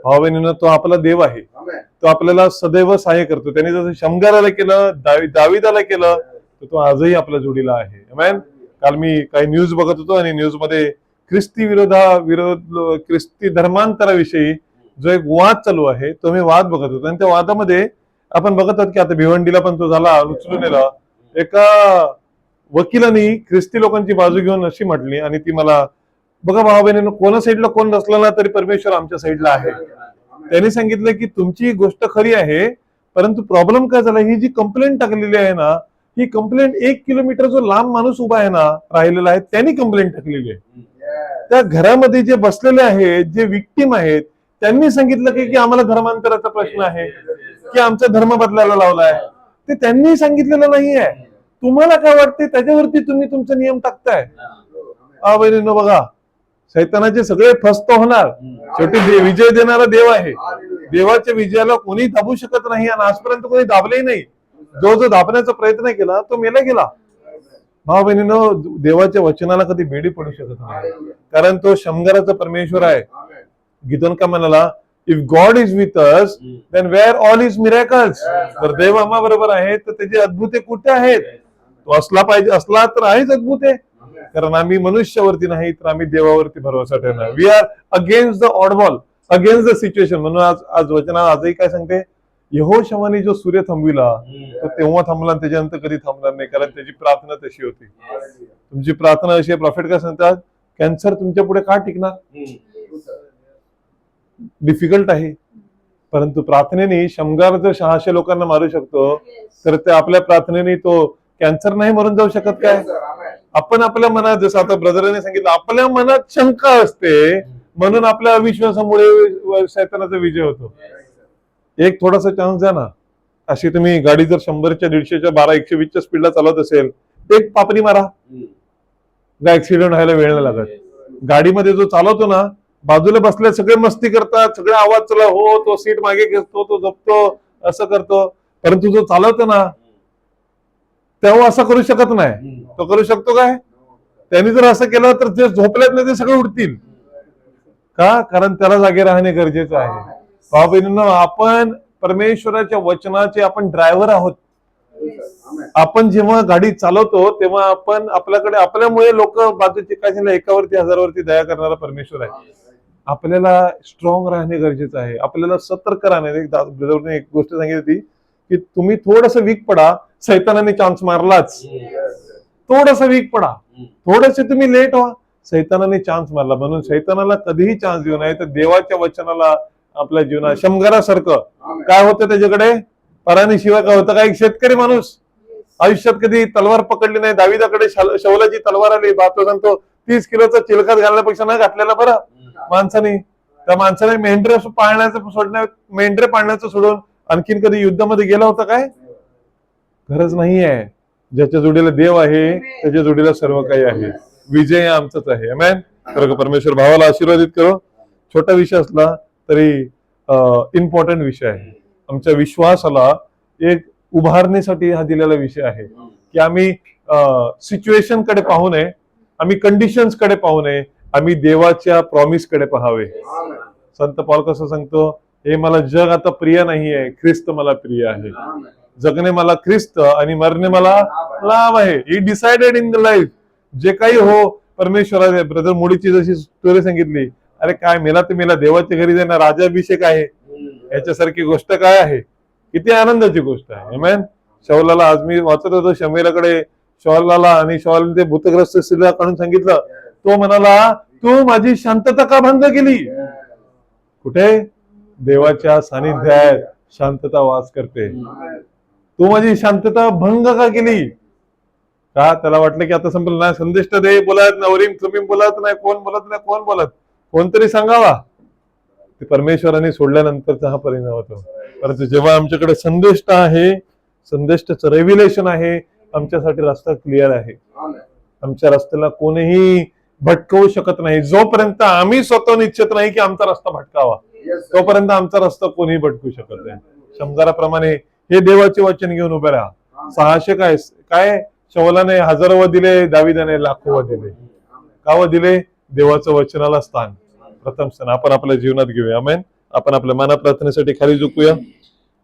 भावाबहिणींनो, तो आपला देव आहे, तो आपल्याला सदैव सहाय्य करतो. त्याने जसं शमगाराला केलं, दाविदाला केलं, तर तो आजही आपल्या जोडीला आहे. आमेन. काल मी काही न्यूज बघत होतो आणि न्यूज मध्ये ख्रिस्ती धर्मांतराविषयी जो एक वाद चालू आहे तो मी वाद बघत होतो. आणि त्या वादामध्ये आपण बघत आहोत की आता भिवंडीला पण तो झाला, उचलून नेला. एका वकिलांनी ख्रिस्ती लोकांची बाजू घेऊन अशी म्हटली, आणि ती मला बघा भावा-बहिणींनो, कोणा साईडला कोण नसला ना तरी परमेश्वर आमच्या साईडला आहे. त्यांनी सांगितलं की तुमची गोष्ट खरी आहे, परंतु प्रॉब्लेम काय झाला, ही जी कंप्लेंट टाकलेली आहे ना, ही कंप्लेंट 1 किलोमीटर जो लांब माणूस उभा आहे ना, राहिलेला आहे, त्यांनी कंप्लेंट टाकलेली आहे. त्या घरामध्ये जे बसलेले आहेत, जे विक्टीम आहेत, त्यांनी सांगितलं की आम्हाला धर्मांतराचा प्रश्न आहे, की आमचा धर्म बदलायला लावलाय. ते त्यांनी सांगितलेलं नाहीये. तुम्हाला काय वाटते त्याच्यावरती तुम्ही तुमचा नियम टाकताय. बहिणींनो बघा, शैतानाचे सगळे फस्त होणार. शेवटी विजय देणारा देव आहे. देवाच्या विजयाला कोणी दाबू शकत नाही, आणि आजपर्यंत कोणी दाबलेही नाही. जो दाबण्याचा प्रयत्न केला तो मेला गेला. भाऊ बहिणीनो, देवाच्या वचनाला कधी बेडी पडू शकत नाही, कारण तो शमगाराचा परमेश्वर आहे. गिदोन का म्हणाला, if God is with us then where all is miracles. तर देव आम्हा बरोबर आहे तर त्याचे अद्भुते कुठे आहेत? तो असला पाहिजे, असला तर आहेच अद्भुत आहे. कारण आम्ही मनुष्यावरती नाही तर आम्ही देवावरती भरोसा ठेवणार. We are against the oddball, against the situation. म्हणून आज वचना आजही काय सांगते, यहोशवाने जो सूर्य थांबविला तो तेव्हा थांबला, त्याच्यानंतर कधी थांबणार नाही, कारण त्याची प्रार्थना तशी होती. तुमची प्रार्थना अशी आहे. प्रॉफिट काय सांगतात, कॅन्सर तुमच्या पुढे का टिकणार? डिफिकल्ट आहे, परंतु प्रार्थनेने शमगार जर 600 लोकांना मारू शकतो, तर ते आपल्या प्रार्थनेने तो कॅन्सर नाही मरून जाऊ शकत काय? आपण आपल्या मनात, जसं आता ब्रदरांनी सांगितलं, आपल्या मनात शंका असते, म्हणून आपल्या अविश्वासामुळे शैतानाचा विजय होतो. एक थोडासा चान्स द्या ना. अशी तुम्ही गाडी जर 100च्या 150च्या 120च्या स्पीडला चालवत असेल, एक पापणी मारा, का ऍक्सिडेंट व्हायला वेळ नाही लागत. गाडीमध्ये जो चालवतो ना, बाजूला बसले सगळे मस्ती करतात, सगळे आवाज चला, हो, तो सीट मागे घेतो, तो जपतो, असं करतो, परंतु जो चालवतो ना तेव्हा असं करू शकत नाही. तो करू शकतो काय? त्यांनी जर असं केलं तर जे झोपल्यात नाही ते सगळे उठतील का? कारण त्याला जागे राहणे गरजेचं आहे. भाऊ बहिणींनो, आपण परमेश्वराच्या वचनाचे आपण ड्रायव्हर आहोत. आपण जेव्हा गाडी चालवतो तेव्हा आपण आपल्याकडे, आपल्यामुळे लोक बाजूचे काय झालं, एकावरती 1000वरती दया करणारा परमेश्वर आहे. आपल्याला स्ट्रॉंग राहणे गरजेचं आहे. आपल्याला सतर्क राहणे. एक गोष्ट सांगितली की तुम्ही थोडस वीक पडा, सैतानाने चान्स मारलाच. थोडस वीक पडा, थोडेसे तुम्ही लेट व्हा, सैतानाने चान्स मारला. म्हणून सैतानाला कधीही चान्स देऊ नये. तर देवाच्या वचनाला आपल्या जीवनात, शमगारासारखं काय होतं त्याच्याकडे, पराणीशिवाय काय होतं? काय एक शेतकरी माणूस आयुष्यात कधी तलवार पकडली नाही. दाविदाकडे शौलाची तलवार आली, तो सांगतो 30 किलोचा चिलखत घालण्यापेक्षा न घातलेला बरं माणसाने. त्या माणसाने मेंढरे पाळण्याचं सोडून आणखीन कधी युद्धामध्ये गेला होता काय? गरज नाही आहे. ज्याच्या जोडीला देव आहे त्याच्या जोडीला सर्व काही आहे. विजय आमचाच आहे. आमेन. तर परमेश्वर भावाला आशीर्वादित करो. छोटा विषय असला तरी इम्पॉर्टंट विषय आहे. आमच्या विश्वासाला एक उभारणीसाठी हा दिलेला विषय आहे की आम्ही सिच्युएशन कडे पाहू नये, आम्ही कंडिशन्स कडे पाहू नये, आम्ही देवाच्या प्रॉमिस कडे पाहावे. संत पॉल कसं सांगतो, हे मला जग आता प्रिय नाही आहे, ख्रिस्त मला प्रिय आहे. जगणे मला ख्रिस्त आणि मरणे मला लाभ आहे. ही डिसाइडेड इन द लाईफ. जे काही हो परमेश्वरा, ब्रदर मोडीची जशी स्टोरी सांगितली, अरे काय मेला तर मेला, देवाच्या घरी जाणं राजाभिषेक आहे, याच्यासारखी गोष्ट काय आहे? किती आनंदाची गोष्ट आहे. आमेन. शौलाला आज मी वाचत होतो, शमेलाकडे शौलाला आणि शौल ते भूतग्रस्त स्त्रीला काढून सांगितलं, तो म्हणाला तू माझी शांतता का भंग केली? कुठे? देवाच्या सानिध्यात शांतता वास करते. तू माझी शांतता भंग का केली? का त्याला वाटलं की आता संपलं नाही, संदेश तर दे, बोलत नाही, वरीम तुम्ही बोलत नाही, कोण बोलत, कोणतरी सांगावा. ते परमेश्वराने सोडल्यानंतरचा हा परिणाम होतो. परंतु जेव्हा आमच्याकडे संदेश आहे, संदेशाचं रेव्हिलेशन आहे, आमच्यासाठी रस्ता क्लिअर आहे. आमच्या रस्त्याला कोणीही भटकवू शकत नाही. जोपर्यंत आम्ही स्वतःहून इच्छित नाही की आमचा रस्ता भटकावा, तोपर्यंत आमचा रस्ता कोणीही भटकू शकत नाही. शमगाराप्रमाणे हे देवाचे वचन घेऊन उभे राहा. 600 काय शौलाने हजारो दिले, दाविदाने लाखो दिले. का दिले? देवाचं वचनाला स्थान, प्रथम स्थान आपण आपल्या जीवनात घेऊया. आमेन. आपण आपल्या मना प्रार्थनेसाठी खाली झुकूया.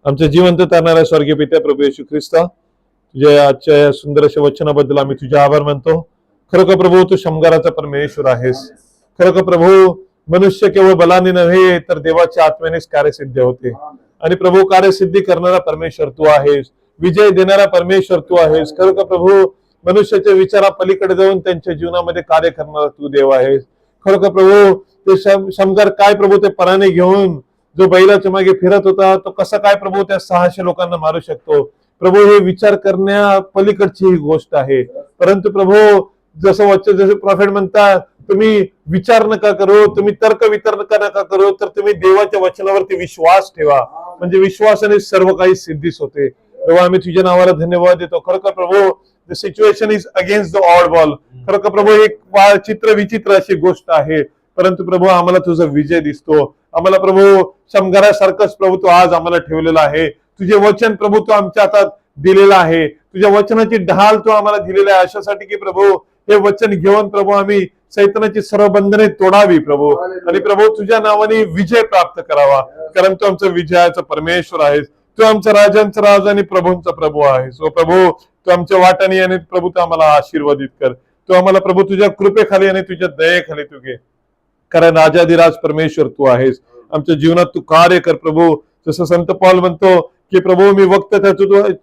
आमच्या जिवंत तरणाऱ्या स्वर्गीय पित्या प्रभू येशू ख्रिस्ता, तुझ्या आजच्या या सुंदर अशा वचनाबद्दल आम्ही तुझे आभार मानतो. खरोखर प्रभू तू शमगाराचा परमेश्वर आहेस. खरोखर प्रभू मनुष्य केवळ बलाने नव्हे तर देवाच्या आत्म्यानेच कार्यसिद्ध होते. आणि प्रभू कार्यसिद्धी करणारा परमेश्वर तू आहेस, विजय देणारा परमेश्वर तू आहेस. खरोखर प्रभू मनुष्याच्या विचारा पलीकडे जाऊन त्यांच्या जीवनामध्ये कार्य करणारा तू देव आहेस. खरोखर प्रभू ते शमगार काय प्रभू ते पराने घेऊन जो बैलाच्या मागे फिरत होता, तो कसा काय प्रभू त्या 600 लोकांना मारू शकतो? प्रभू हे विचार करण्या पलीकडची ही गोष्ट आहे. परंतु प्रभू जसं जसे प्रॉफेट म्हणतात, तुम्ही विचार नका करू, तुम्ही तर्क वितर्क नका करू, तर तुम्ही देवाच्या वचनावरती विश्वास ठेवा, म्हणजे विश्वासाने सर्व काही सिद्धीस होते. प्रभू आम्ही तुझ्या नावाला धन्यवाद देतो. खरोखर प्रभू the situation is against the odd ball. खरोखर प्रभू एक चित्र विचित्र अशी गोष्ट आहे, परंतु प्रभू आम्हाला तुझा विजय दिसतो. आम्हाला प्रभू शमगारासारखंच प्रभू तू आज आम्हाला ठेवलेला आहे. तुझे वचन प्रभू तू आमच्या हातात दिलेलं आहे. तुझ्या वचनाची ढाल तू आम्हाला दिलेली आहे, अशासाठी की प्रभू हे वचन घेऊन प्रभू आम्ही सैतानाची सर्व बंधने तोडावी प्रभू, आणि प्रभू तुझ्या नावाने विजय प्राप्त करावा. कारण तू आमचा विजयाचा परमेश्वर आहेस. तू आमच्या राजांचा राजा आणि प्रभूंचा प्रभू आहेस. ओ प्रभू तू आमच्या वाटाने आणि प्रभू तू आम्हाला आशीर्वादित कर. तू आम्हाला प्रभू तुझ्या कृपेखाली आणि तुझ्या दयेखाली तू घे, कारण राजाधिराज परमेश्वर तू आहेस. आमच्या जीवनात तू कार्य कर प्रभू. जसं संत पॉल म्हणतो की प्रभू मी वक्त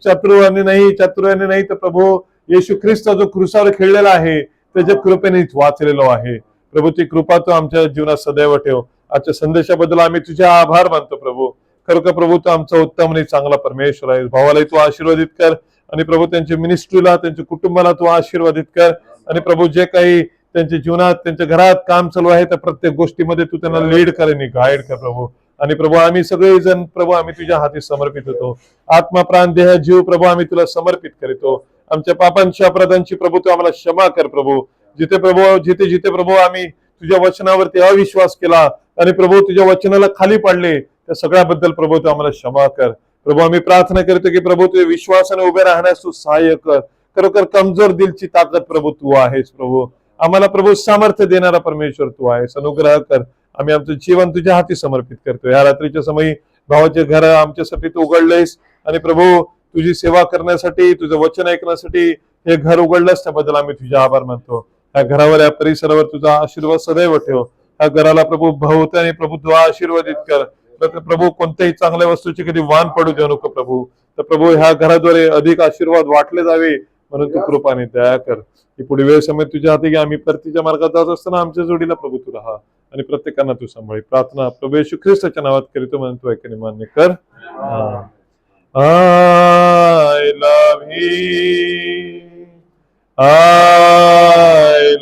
चातुर्याने नाही तर प्रभू येशू ख्रिस्त जो क्रुसावर खेळलेला आहे त्याच्या कृपेने वाचलेलो आहे. प्रभू ती कृपा तू आमच्या जीवनात सदैव ठेव. आजच्या संदेशाबद्दल आम्ही तुझे आभार मानतो प्रभू. खरोखर प्रभू तू आमचा उत्तम आणि चांगला परमेश्वर आहे. भावालाही तू आशीर्वादित कर, आणि प्रभू त्यांच्या मिनिस्ट्रीला त्यांच्या कुटुंबाला तू आशीर्वादित कर. आणि प्रभू जे काही त्यांच्या जीवनात त्यांच्या घरात काम चालू आहे त्या प्रत्येक गोष्टीमध्ये तू त्यांना लीड कर आणि गाईड कर प्रभू. आणि प्रभू आम्ही सगळेजण प्रभू आम्ही तुझ्या हाती समर्पित होतो. आत्मा प्राण देह जीव प्रभू आम्ही तुला समर्पित करीतो. आमच्या पापांची अपराधांची प्रभू तू आम्हाला क्षमा कर प्रभू. जिथे प्रभू आम्ही तुझ्या वचनावरती अविश्वास केला आणि प्रभू तुझ्या वचनाला खाली पाडले, त्या सगळ्याबद्दल प्रभू तू आम्हाला क्षमा कर प्रभू. आम्ही प्रार्थना करतो की प्रभू तुझ्या विश्वासाने उभे राहण्यास तू सहाय्य कर. खरोखर कमजोर दिलची ताकद प्रभू तू आहेस प्रभू. आम्हाला प्रभू सामर्थ्य देणारा परमेश्वर तू आहेस. अनुग्रह कर. आम्ही आमचं जीवन तुझ्या हाती समर्पित करतो. या रात्रीच्या समयी भावाचे घर आमच्यासाठी तू उघडलेस, आणि प्रभू तुझी सेवा करण्यासाठी तुझं वचन ऐकण्यासाठी हे घर उघडलंस, त्याबद्दल आम्ही तुझे आभार मानतो. या घरावर या परिसरावर तुझा आशीर्वाद सदैव ठेव. या घराला प्रभू भोवत्याने प्रभू तू आशीर्वादित कर. प्रभू कोणत्याही चांगल्या वस्तूची कधी वाण पडू देऊ नको प्रभू. तर प्रभू ह्या घराद्वारे अधिक आशीर्वाद वाटले जावे म्हणून तू कृपाने दया कर. ही पुढे वेळ समय तुझ्या हाती घे. आम्ही परतीच्या मार्गात जात असताना आमच्या जोडीला प्रभू तू राहा आणि प्रत्येकांना तू सांभाळी. प्रार्थना प्रभू येशू ख्रिस्ताच्या नावात करीतो म्हणून तू ऐकणे मान्य कर. I love him. I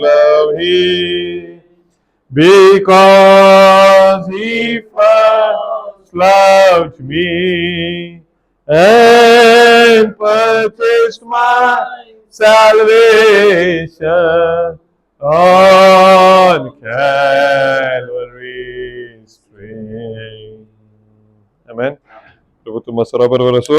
love him because he first loved me and purchased my salvation on Calvary's tree. Amen. प्रभू तुम्हा सर्वांबरोबर असो.